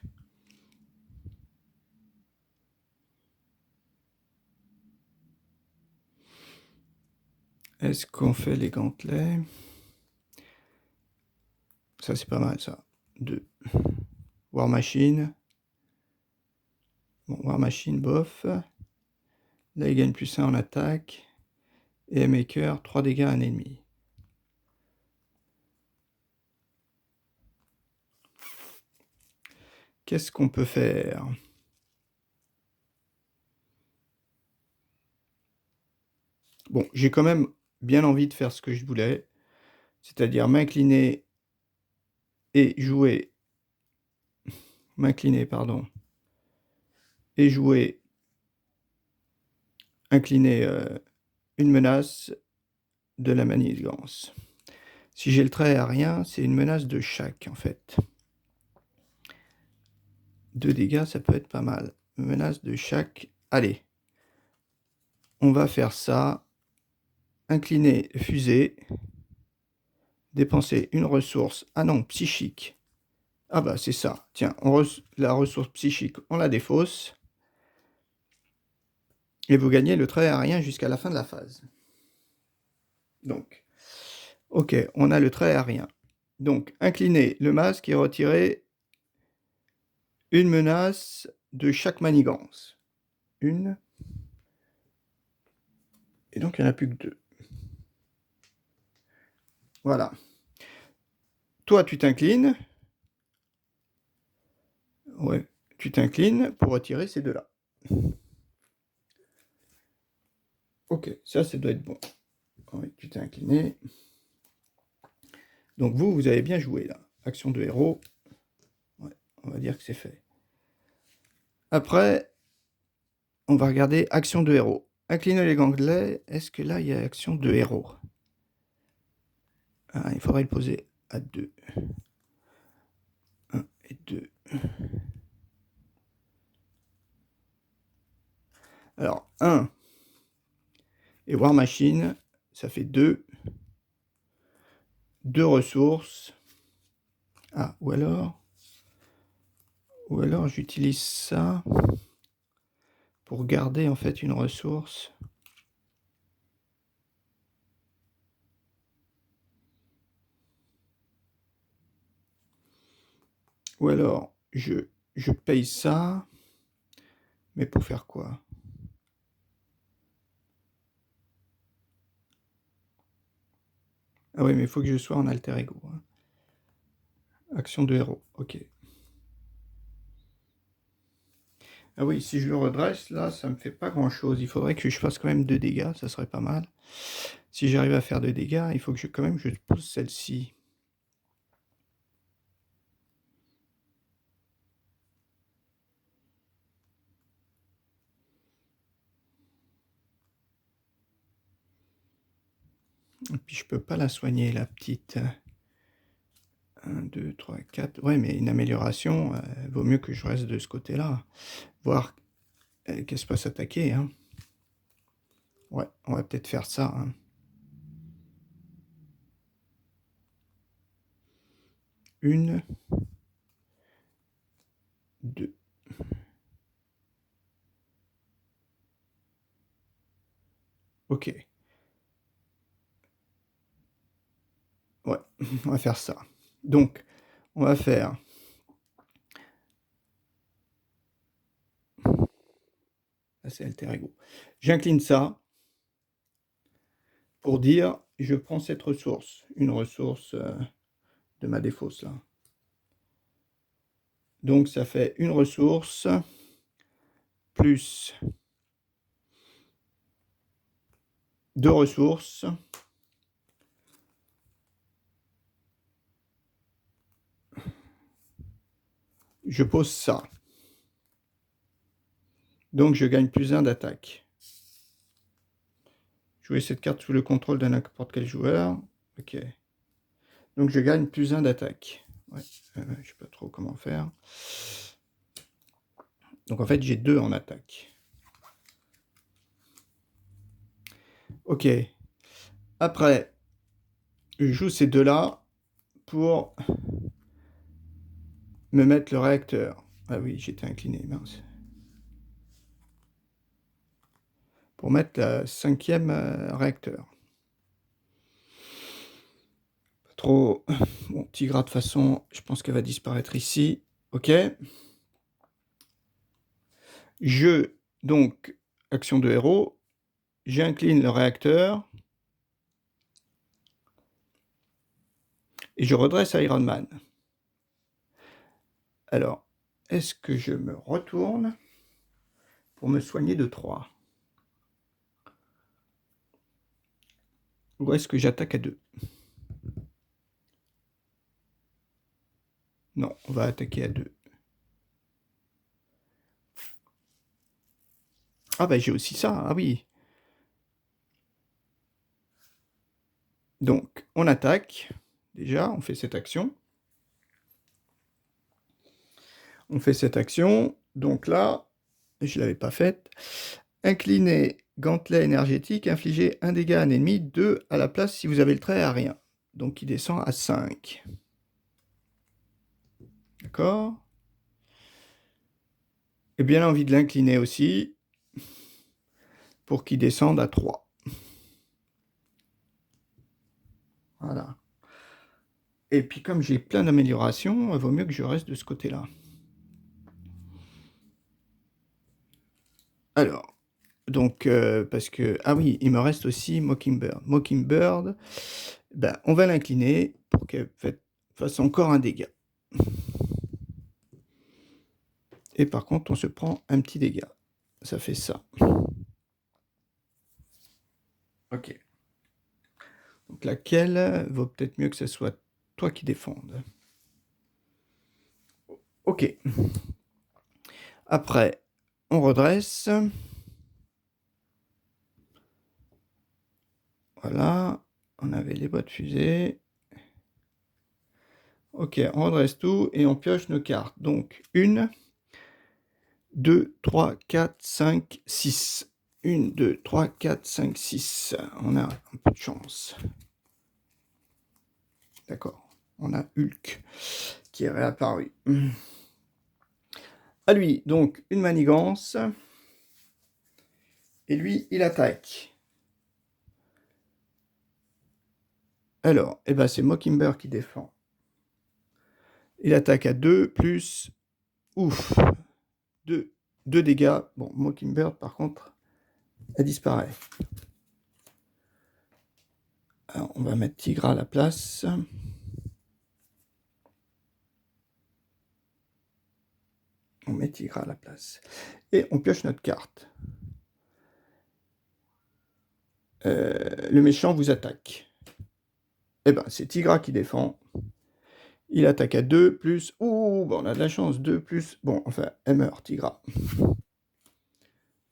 est-ce qu'on fait les gantelets? Ça, c'est pas mal, ça. 2. War Machine. Bon, War Machine, bof. Là, il gagne plus 1 en attaque. Et Maker, 3 dégâts à un ennemi. Qu'est-ce qu'on peut faire? Bon, j'ai quand même bien envie de faire ce que je voulais, c'est-à-dire m'incliner et jouer. M'incliner, pardon. Et jouer. Incliner une menace de la manigance. Si j'ai le trait aérien, c'est une menace de chaque, en fait. 2 dégâts, ça peut être pas mal. Menace de chaque. Allez. On va faire ça. Incliner, fusée. Dépenser une ressource. Ah non, psychique. Ah bah c'est ça. Tiens, la ressource psychique, on la défausse. Et vous gagnez le trait aérien jusqu'à la fin de la phase. Donc, ok, on a le trait aérien. Donc, incliner le masque et retirer une menace de chaque manigance. Une. Et donc, il n'y en a plus que 2. Voilà. Toi, tu t'inclines. Ouais, tu t'inclines pour retirer ces 2-là. Ok, ça doit être bon. Oui, tu t'es incliné. Donc vous avez bien joué là. Action de héros. Ouais, on va dire que c'est fait. Après, on va regarder action de héros. Incliner les gantelets, est-ce que là, il y a action de héros? Ah, il faudrait le poser à 2. 1 et 2. Alors, 1 et War Machine, ça fait 2. 2 ressources. Ah, ou alors j'utilise ça pour garder en fait une ressource. Ou alors je paye ça, mais pour faire quoi? Ah oui, mais il faut que je sois en alter ego, hein. Action de héros, ok. Ah oui, si je le redresse, là, ça me fait pas grand-chose. Il faudrait que je fasse quand même 2 dégâts, ça serait pas mal. Si j'arrive à faire 2 dégâts, il faut que quand même je pose celle-ci. Et puis je peux pas la soigner, la petite. 1, 2, 3, 4. Ouais, mais une amélioration, vaut mieux que je reste de ce côté-là. Voir qu'elle se passe attaquer, hein. Ouais, on va peut-être faire ça, hein. 1, 2. Ok. Ouais, on va faire ça. Donc, on va faire... Là, c'est alter ego. J'incline ça pour dire, je prends cette ressource. Une ressource de ma défausse, là. Donc, ça fait une ressource plus 2 ressources. Je pose ça. Donc, je gagne plus 1 d'attaque. Jouer cette carte sous le contrôle de n'importe quel joueur. Ok. Donc, je gagne plus 1 d'attaque. Ouais, je sais pas trop comment faire. Donc, en fait, j'ai 2 en attaque. Ok. Après, je joue ces deux-là pour me mettre le réacteur. Ah oui, j'étais incliné, mince. Pour mettre le 5e réacteur. Pas trop... Bon, Tigra, de toute façon, je pense qu'elle va disparaître ici. Ok. Donc, action de héros, j'incline le réacteur et je redresse Iron Man. Alors, est-ce que je me retourne pour me soigner de 3? Ou est-ce que j'attaque à 2? Non, on va attaquer à 2. Ah bah j'ai aussi ça, ah oui. Donc, on attaque. Déjà, on fait cette action. On fait cette action. Donc là, je ne l'avais pas faite. Incliner gantelet énergétique, infliger 1 dégât à un ennemi, 2 à la place si vous avez le trait à rien. Donc il descend à 5. D'accord? Et bien envie de l'incliner aussi pour qu'il descende à 3. Voilà. Et puis comme j'ai plein d'améliorations, il vaut mieux que je reste de ce côté-là. Alors, donc, parce que... Ah oui, il me reste aussi Mockingbird. Mockingbird, ben, on va l'incliner pour qu'elle fasse encore un dégât. Et par contre, on se prend un petit dégât. Ça fait ça. Ok. Donc laquelle vaut peut-être mieux que ce soit toi qui défendes. Ok. Après, on redresse. Voilà, on avait les boîtes fusées. Ok, on redresse tout et on pioche nos cartes. Donc, 1, 2, 3, 4, 5, 6. 1, 2, 3, 4, 5, 6. On a un peu de chance. D'accord. On a Hulk qui est réapparu. À lui, donc, une manigance. Et lui, il attaque. Alors, eh ben, c'est Mockingbird qui défend. Il attaque à 2 plus... Ouf 2 dégâts. Bon, Mockingbird, par contre, elle disparaît. Alors, on va mettre Tigra à la place. On met Tigra à la place. Et on pioche notre carte. Le méchant vous attaque. Eh ben, c'est Tigra qui défend. Il attaque à 2 plus... Ouh, bon, on a de la chance. 2 plus... Bon, enfin, elle meurt, Tigra.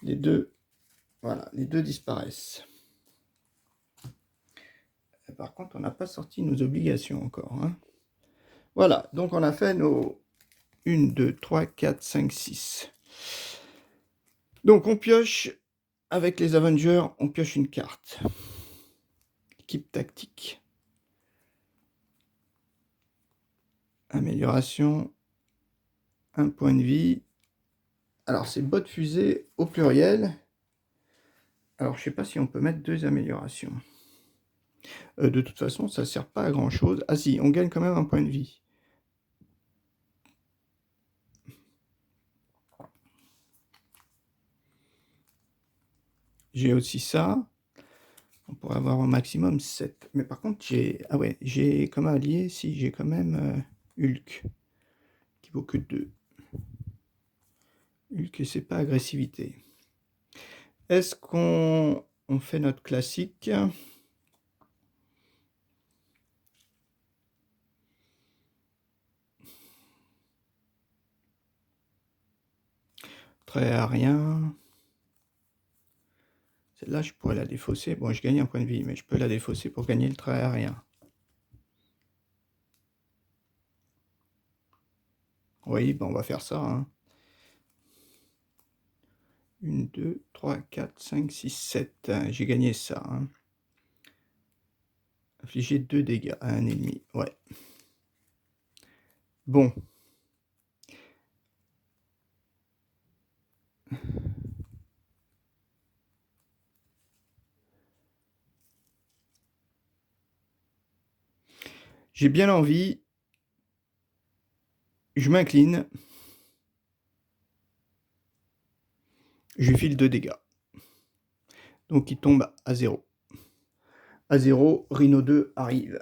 Les deux... Voilà, les deux disparaissent. Et par contre, on n'a pas sorti nos obligations encore. Hein. Voilà, donc on a fait nos 1, 2, 3, 4, 5, 6. Donc on pioche, avec les Avengers, on pioche une carte. Équipe tactique. Amélioration. Un point de vie. Alors c'est bottes fusée au pluriel. Alors je ne sais pas si on peut mettre 2 améliorations. De toute façon, ça ne sert pas à grand chose. Ah si, on gagne quand même un point de vie. J'ai aussi ça. On pourrait avoir au maximum 7. Mais par contre, j'ai... Ah ouais, j'ai comme allié, si, j'ai quand même Hulk. Qui vaut que 2. Hulk, c'est pas agressivité. Est-ce qu'on fait notre classique? Trait aérien. Celle-là, je pourrais la défausser. Bon, je gagne un point de vie, mais je peux la défausser pour gagner le trait aérien. Oui, ben on va faire ça. Hein. 1, 2, 3, 4, 5, 6, 7. J'ai gagné ça. Hein. Infliger 2 dégâts à un ennemi. Ouais. Bon. J'ai bien envie. Je m'incline. Je lui file 2 dégâts. Donc il tombe à 0. À 0, Rhino 2 arrive.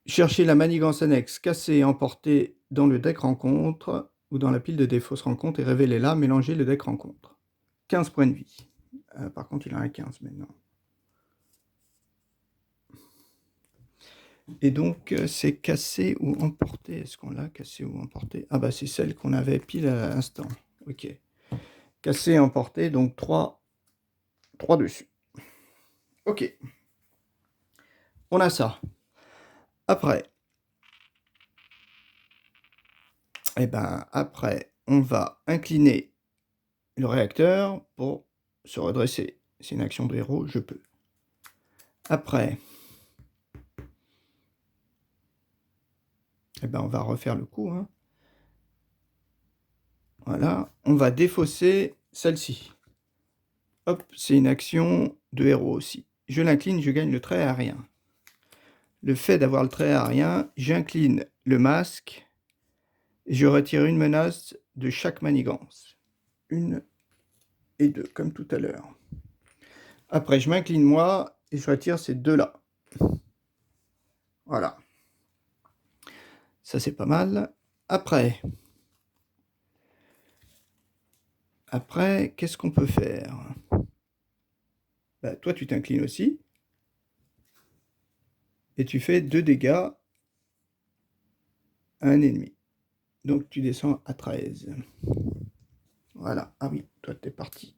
Cherchez la manigance annexe cassée et emportée dans le deck rencontre ou dans la pile de défausse rencontre et révélez-la, mélangez le deck rencontre. 15 points de vie. Par contre, il en a 15 maintenant. Et donc, c'est cassé ou emporté. Est-ce qu'on l'a cassé ou emporté? Ah bah c'est celle qu'on avait pile à l'instant. Ok. Cassé et emporté, donc 3 dessus. Ok. On a ça. Après, après, on va incliner le réacteur pour se redresser. C'est une action de héros, je peux. Après, on va refaire le coup. Hein. Voilà, on va défausser celle-ci. Hop, c'est une action de héros aussi. Je l'incline, je gagne le trait aérien. Le fait d'avoir le trait aérien, j'incline le masque et je retire une menace de chaque manigance. 1 et 2, comme tout à l'heure. Après, je m'incline moi et je retire ces deux-là. Voilà. Ça, c'est pas mal. Après, qu'est-ce qu'on peut faire? Toi, tu t'inclines aussi. Et tu fais 2 dégâts à un ennemi. Donc, tu descends à 13. Voilà. Ah oui, toi, t'es parti.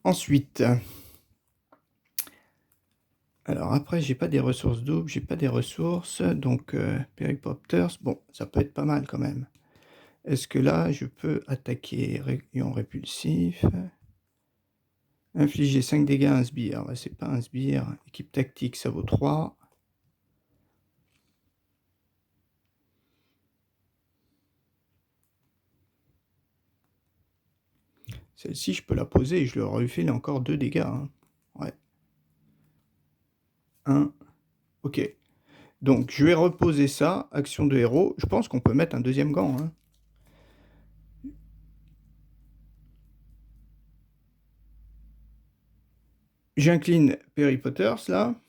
Ensuite, alors après, j'ai pas des ressources doubles, j'ai pas des ressources, donc Peripopters, bon, ça peut être pas mal quand même. Est-ce que là, je peux attaquer rayon répulsif? Infliger 5 dégâts à un sbire. Ouais, c'est pas un sbire. Équipe tactique, ça vaut 3. Celle-ci, je peux la poser et je leur refile encore 2 dégâts. Hein. Ouais. 1. Ok. Donc, je vais reposer ça. Action de héros. Je pense qu'on peut mettre un deuxième gant. Hein. J'incline Peripoters, là.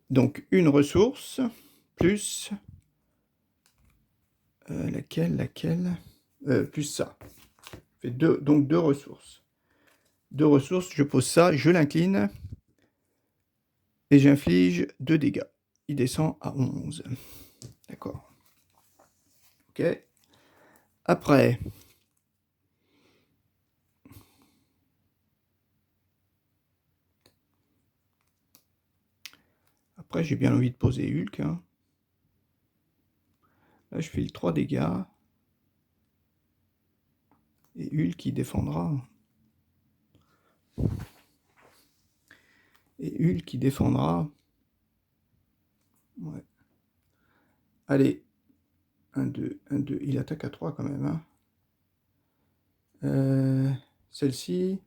Donc, une ressource, plus... laquelle plus ça. Fait donc 2 ressources. 2 ressources, je pose ça, je l'incline. Et j'inflige 2 dégâts. Il descend à 11. D'accord. Ok. Après... Après, j'ai bien envie de poser Hulk. Hein. Là, je file 3 dégâts. Et Hulk qui défendra. Et Hulk qui défendra. Ouais. Allez. 1, 2, 1, 2. Il attaque à 3 quand même. Hein. Celle-ci.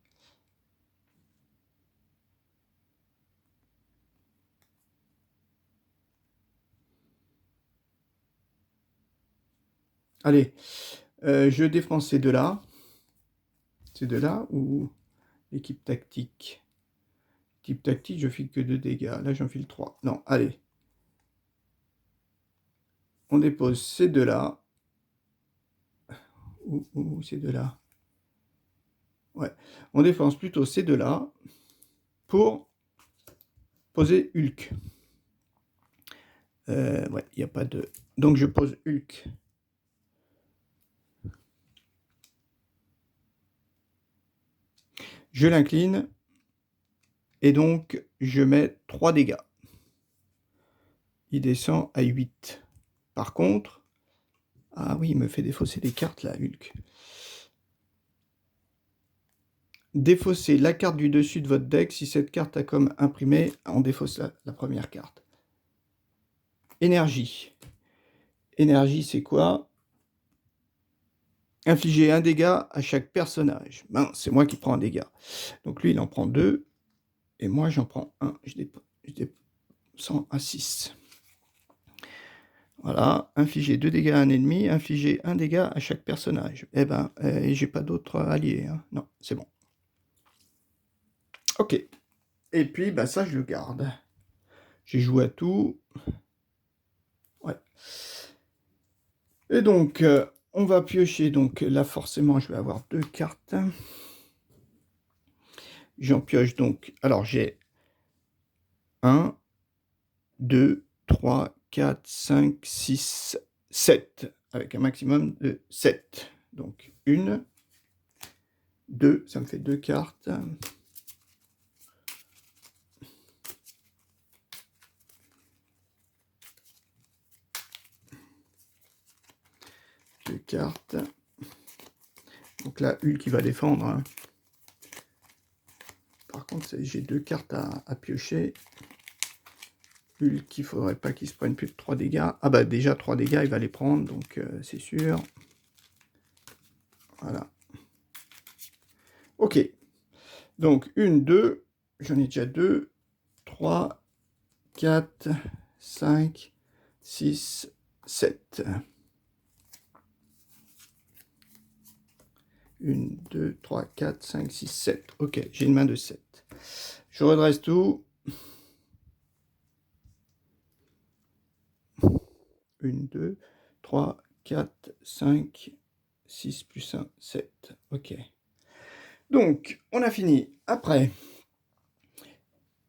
Allez. Je défends ces deux-là. Ces deux-là ou l'équipe tactique. Type tactique, je file que 2 dégâts. Là, j'en file 3. Non, allez. On dépose ces deux-là. Ou ces deux-là. Ouais. On défonce plutôt ces deux-là pour poser Hulk. Ouais, il n'y a pas de... Donc, je pose Hulk. Je l'incline. Et donc, je mets 3 dégâts. Il descend à 8. Par contre... Ah oui, il me fait défausser des cartes, là, Hulk. Défaussez la carte du dessus de votre deck. Si cette carte a comme imprimé, on défausse la première carte. Énergie. Énergie, c'est quoi? Infliger un dégât à chaque personnage. Ben, c'est moi qui prends un dégât. Donc lui, il en prend 2. Et moi, j'en prends 1. Je descends à 6. Voilà. Infliger 2 dégâts à un ennemi. Infliger un dégât à chaque personnage. Eh ben, j'ai pas d'autres alliés. Hein. Non, c'est bon. Ok. Et puis, bah, ça, je le garde. J'ai joué à tout. Ouais. Et donc, on va piocher. Donc là, forcément, je vais avoir 2 cartes. J'en pioche donc. Alors, j'ai 1, 2, 3, 4, 5, 6, 7. Avec un maximum de 7. Donc, 1, 2, ça me fait 2 cartes. 2 cartes. Donc là, Hulk qui va défendre. Hein. Par contre, j'ai 2 cartes à piocher. Hulk, il ne faudrait pas qu'il se prenne plus de 3 dégâts. Ah bah déjà 3 dégâts, il va les prendre, donc c'est sûr. Voilà. Ok. Donc 1, 2, j'en ai déjà 2, 3, 4, 5, 6, 7. 1, 2, 3, 4, 5, 6, 7. Ok, j'ai une main de 7. Je redresse tout. 1, 2, 3, 4, 5, 6 plus 1, 7. Ok. Donc, on a fini. Après,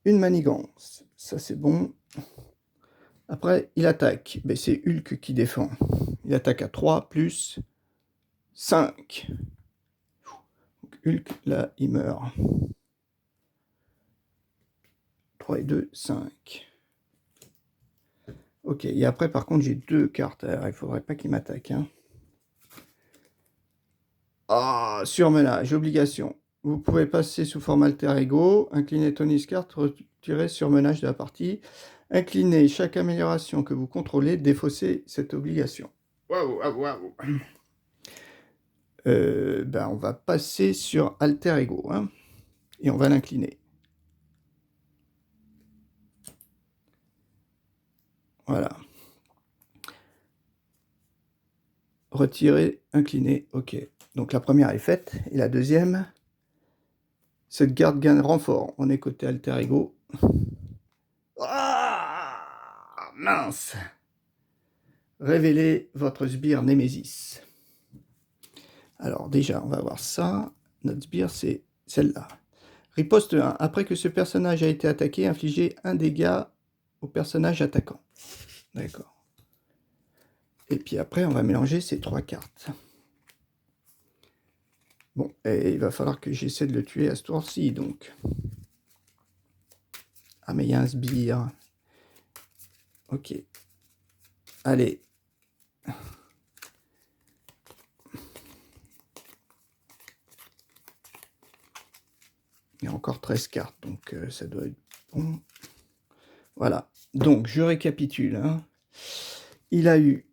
une manigance. Ça, c'est bon. Après, il attaque. Ben, c'est Hulk qui défend. Il attaque à 3 plus 5. Donc, Hulk, là, il meurt. 3 et 2, 5. Ok, et après, par contre, j'ai 2 cartes. Alors, il faudrait pas qu'il m'attaque. Hein. Ah, surmenage, obligation. Vous pouvez passer sous forme alter ego, incliner Tony Stark, retirer surmenage de la partie, incliner chaque amélioration que vous contrôlez, défausser cette obligation. Waouh, waouh, waouh. Ben, on va passer sur alter ego, hein, et on va l'incliner. Voilà. Retirer, incliner, ok. Donc la première est faite, et la deuxième, cette garde gagne renfort. On est côté alter ego. Ah, mince. Révélez votre sbire Némésis. Alors déjà, on va voir ça. Notre sbire, c'est celle-là. Riposte 1. Après que ce personnage a été attaqué, infligez un dégât au personnage attaquant. D'accord. Et puis après, on va mélanger ces 3 cartes. Bon, et il va falloir que j'essaie de le tuer à ce tour-ci, donc. Ah, mais il y a un sbire. Ok. Allez. Il y a encore 13 cartes, donc ça doit être bon. Voilà. Donc, je récapitule. Hein. Il a eu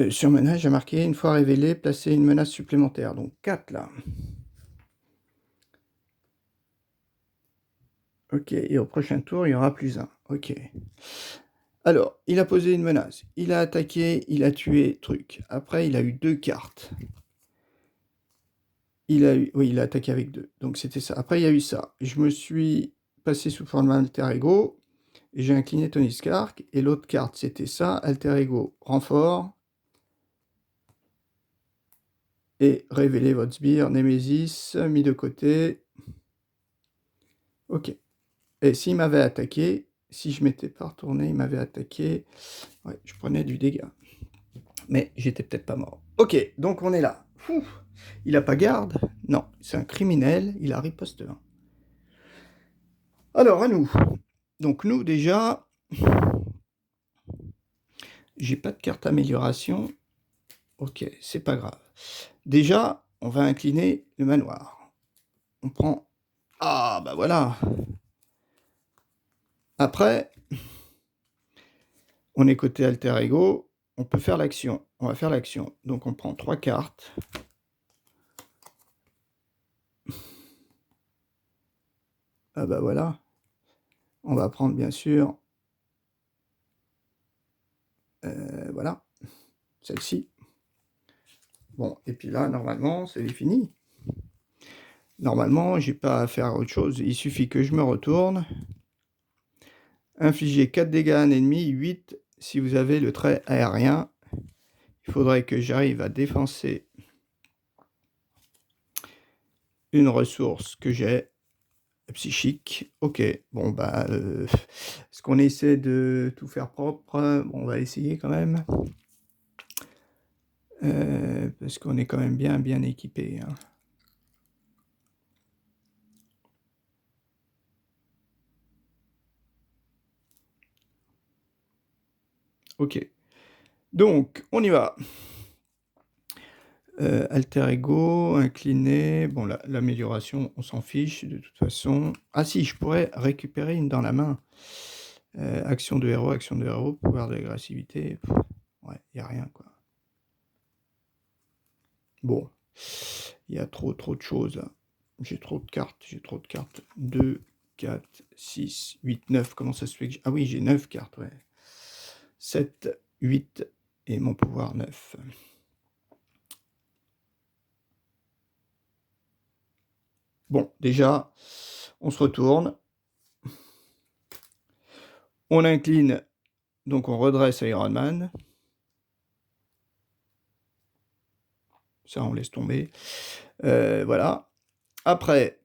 surmenage a marqué, une fois révélé, placer une menace supplémentaire. Donc 4 là. Ok, et au prochain tour, il y aura plus 1. Ok. Alors, il a posé une menace. Il a attaqué, il a tué, truc. Après, il a eu 2 cartes. Oui, il a attaqué avec 2. Donc c'était ça. Après, il y a eu ça. Je me suis passé sous forme alter ego. Et j'ai incliné Tony Stark. Et l'autre carte, c'était ça. Alter ego, renfort. Et révéler votre sbire, Némésis, mis de côté. Ok. Et s'il m'avait attaqué, si je m'étais pas retourné, il m'avait attaqué. Ouais, je prenais du dégât. Mais j'étais peut-être pas mort. Ok, donc on est là. Ouh, il a pas garde? Non, c'est un criminel, il a riposte 1. Alors, à nous. Donc nous, déjà, j'ai pas de carte amélioration. Ok, c'est pas grave. Déjà, on va incliner le manoir. On prend... Ah, bah voilà. Après, on est côté alter ego. On peut faire l'action. On va faire l'action. Donc on prend 3 cartes. Ah bah voilà. On va prendre bien sûr, voilà, celle-ci. Bon, et puis là, normalement, c'est fini. Normalement, j'ai pas à faire autre chose. Il suffit que je me retourne. Infliger 4 dégâts à un ennemi, 8 si vous avez le trait aérien. Il faudrait que j'arrive à défoncer une ressource que j'ai, psychique. Ok, bon bah, est-ce qu'on essaie de tout faire propre? Bon, on va essayer quand même. Parce qu'on est quand même bien équipé. Hein. Ok. Donc, on y va. Alter ego, incliné. Bon, l'amélioration, on s'en fiche de toute façon. Ah si, je pourrais récupérer une dans la main. Action de héros, pouvoir d'agressivité. Ouais, il n'y a rien, quoi. Bon, il y a trop de choses, là. J'ai trop de cartes, 2, 4, 6, 8, 9. Comment ça se fait que Ah oui, j'ai 9 cartes, ouais. 7, 8 et mon pouvoir 9. Bon, déjà, on se retourne. On incline, donc on redresse Iron Man. Ça, on laisse tomber. Voilà. Après,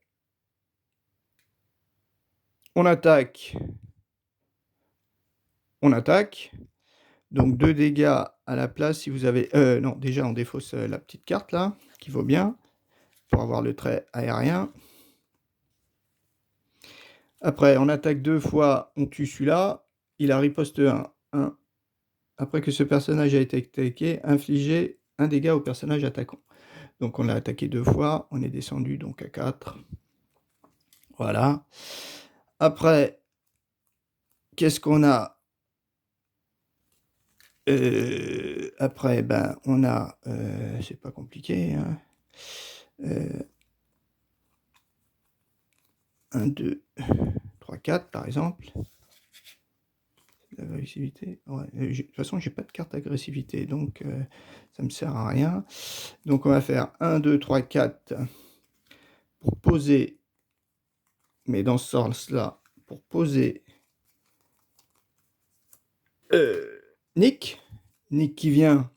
on attaque on attaque. Donc 2 dégâts à la place si vous avez non, déjà on défausse, la petite carte là, qui vaut bien, pour avoir le trait aérien. Après on attaque 2 fois, on tue celui-là, il a riposte 1. Après que ce personnage a été attaqué, infligez 1 dégât au personnage attaquant. Donc on l'a attaqué 2 fois, on est descendu donc à 4. Voilà. Après, qu'est-ce qu'on a? Après, ben, on a, c'est pas compliqué, hein. 1, 2, 3, 4 par exemple. L'agressivité, ouais, de toute façon, j'ai pas de carte agressivité, donc ça me sert à rien. Donc on va faire 1, 2, 3, 4 pour poser, mais dans ce sens-là, pour poser Nick. Nick qui vient,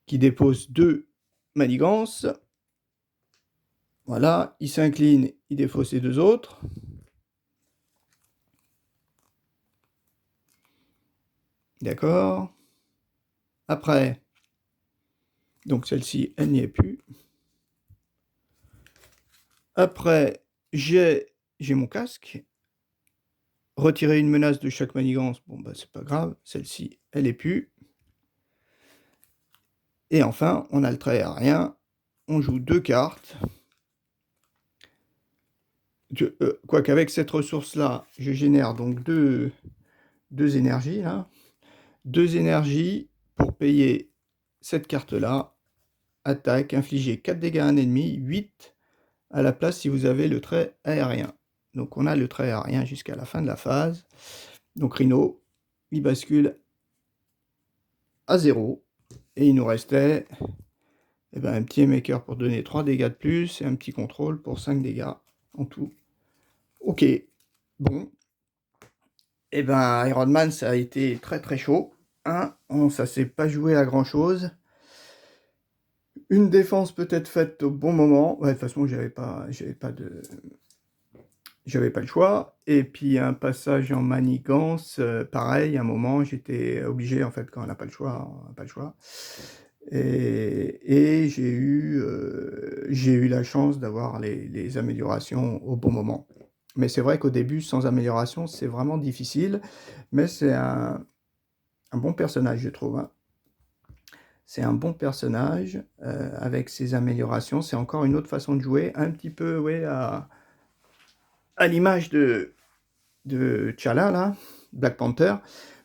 qui dépose 2 manigances. Voilà, il s'incline, il défausse les 2 autres. D'accord. Après, donc celle-ci, elle n'y est plus. Après, j'ai mon casque. Retirer une menace de chaque manigance, bon bah c'est pas grave, celle-ci, elle est plus. Et enfin, on a le trait aérien, on joue 2 cartes. Quoique avec cette ressource-là, je génère donc 2 énergies là. 2 énergies pour payer cette carte-là. Attaque, infliger 4 dégâts à un ennemi, 8 à la place si vous avez le trait aérien. Donc on a le trait aérien jusqu'à la fin de la phase. Donc Rhino, il bascule à 0. Et il nous restait un petit maker pour donner 3 dégâts de plus et un petit contrôle pour 5 dégâts en tout. Ok, bon. Iron Man, ça a été très très chaud. Hein, ça s'est pas joué à grand chose. Une défense peut-être faite au bon moment. Ouais, de toute façon, j'avais pas le choix. Et puis un passage en manigance, pareil, à un moment, j'étais obligé, en fait, quand on n'a pas le choix, on n'a pas le choix. Et j'ai eu la chance d'avoir les améliorations au bon moment. Mais c'est vrai qu'au début, sans amélioration, c'est vraiment difficile. Mais c'est un bon personnage, je trouve, hein. C'est un bon personnage, avec ses améliorations. C'est encore une autre façon de jouer, un petit peu, ouais, à l'image de T'Challa, là, Black Panther,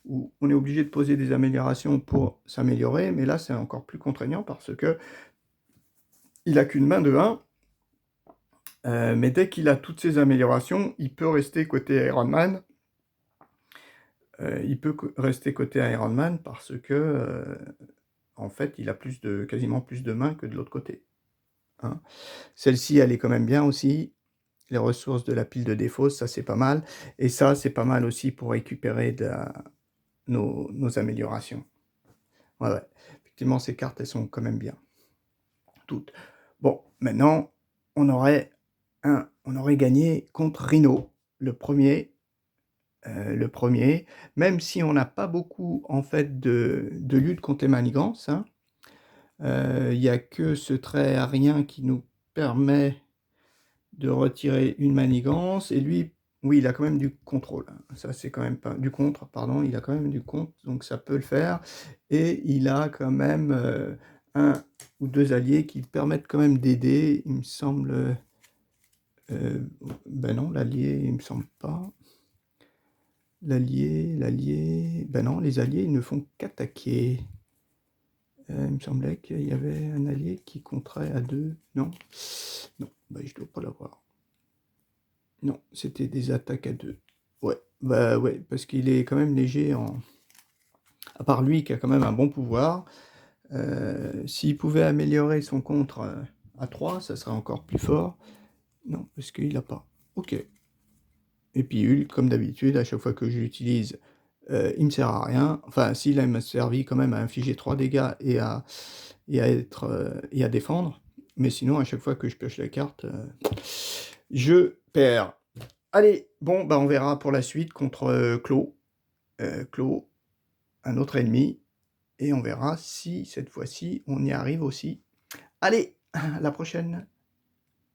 où on est obligé de poser des améliorations pour s'améliorer, mais là, c'est encore plus contraignant parce que il a qu'une main de 1, mais dès qu'il a toutes ces améliorations, il peut rester côté Iron Man. Rester côté Iron Man parce que, en fait, il a quasiment plus de mains que de l'autre côté. Hein. Celle-ci, elle est quand même bien aussi. Les ressources de la pile de défausse, ça c'est pas mal. Et ça, c'est pas mal aussi pour récupérer nos améliorations. Ouais, ouais. Effectivement, ces cartes, elles sont quand même bien. Toutes. Bon, maintenant, on aurait gagné contre Rhino, le premier, même si on n'a pas beaucoup, en fait, de lutte contre les manigances, hein. Il n'y a que ce trait aérien qui nous permet de retirer une manigance, et lui, oui, il a quand même du contrôle, hein. Ça, c'est quand même pas du contre, pardon, il a quand même du contre, donc ça peut le faire, et il a quand même 1 ou 2 alliés qui permettent quand même d'aider, il me semble. Ben non, l'allié, il me semble pas. L'allié, ben non, les alliés, ils ne font qu'attaquer. Il me semblait qu'il y avait un allié qui compterait à 2, non? Non, ben je dois pas l'avoir. Non, c'était des attaques à 2. Ouais, bah ouais, parce qu'il est quand même léger en... À part lui qui a quand même un bon pouvoir, s'il pouvait améliorer son contre à 3, ça serait encore plus fort. Non, parce qu'il n'a pas. Ok. Et puis Hulk, comme d'habitude, à chaque fois que je l'utilise, il me sert à rien. Enfin, s'il m'a servi quand même à infliger 3 dégâts et à défendre. Mais sinon, à chaque fois que je pioche la carte, je perds. Allez, bon, bah on verra pour la suite contre Claw. clos, un autre ennemi et on verra si cette fois-ci on y arrive aussi. Allez, à la prochaine.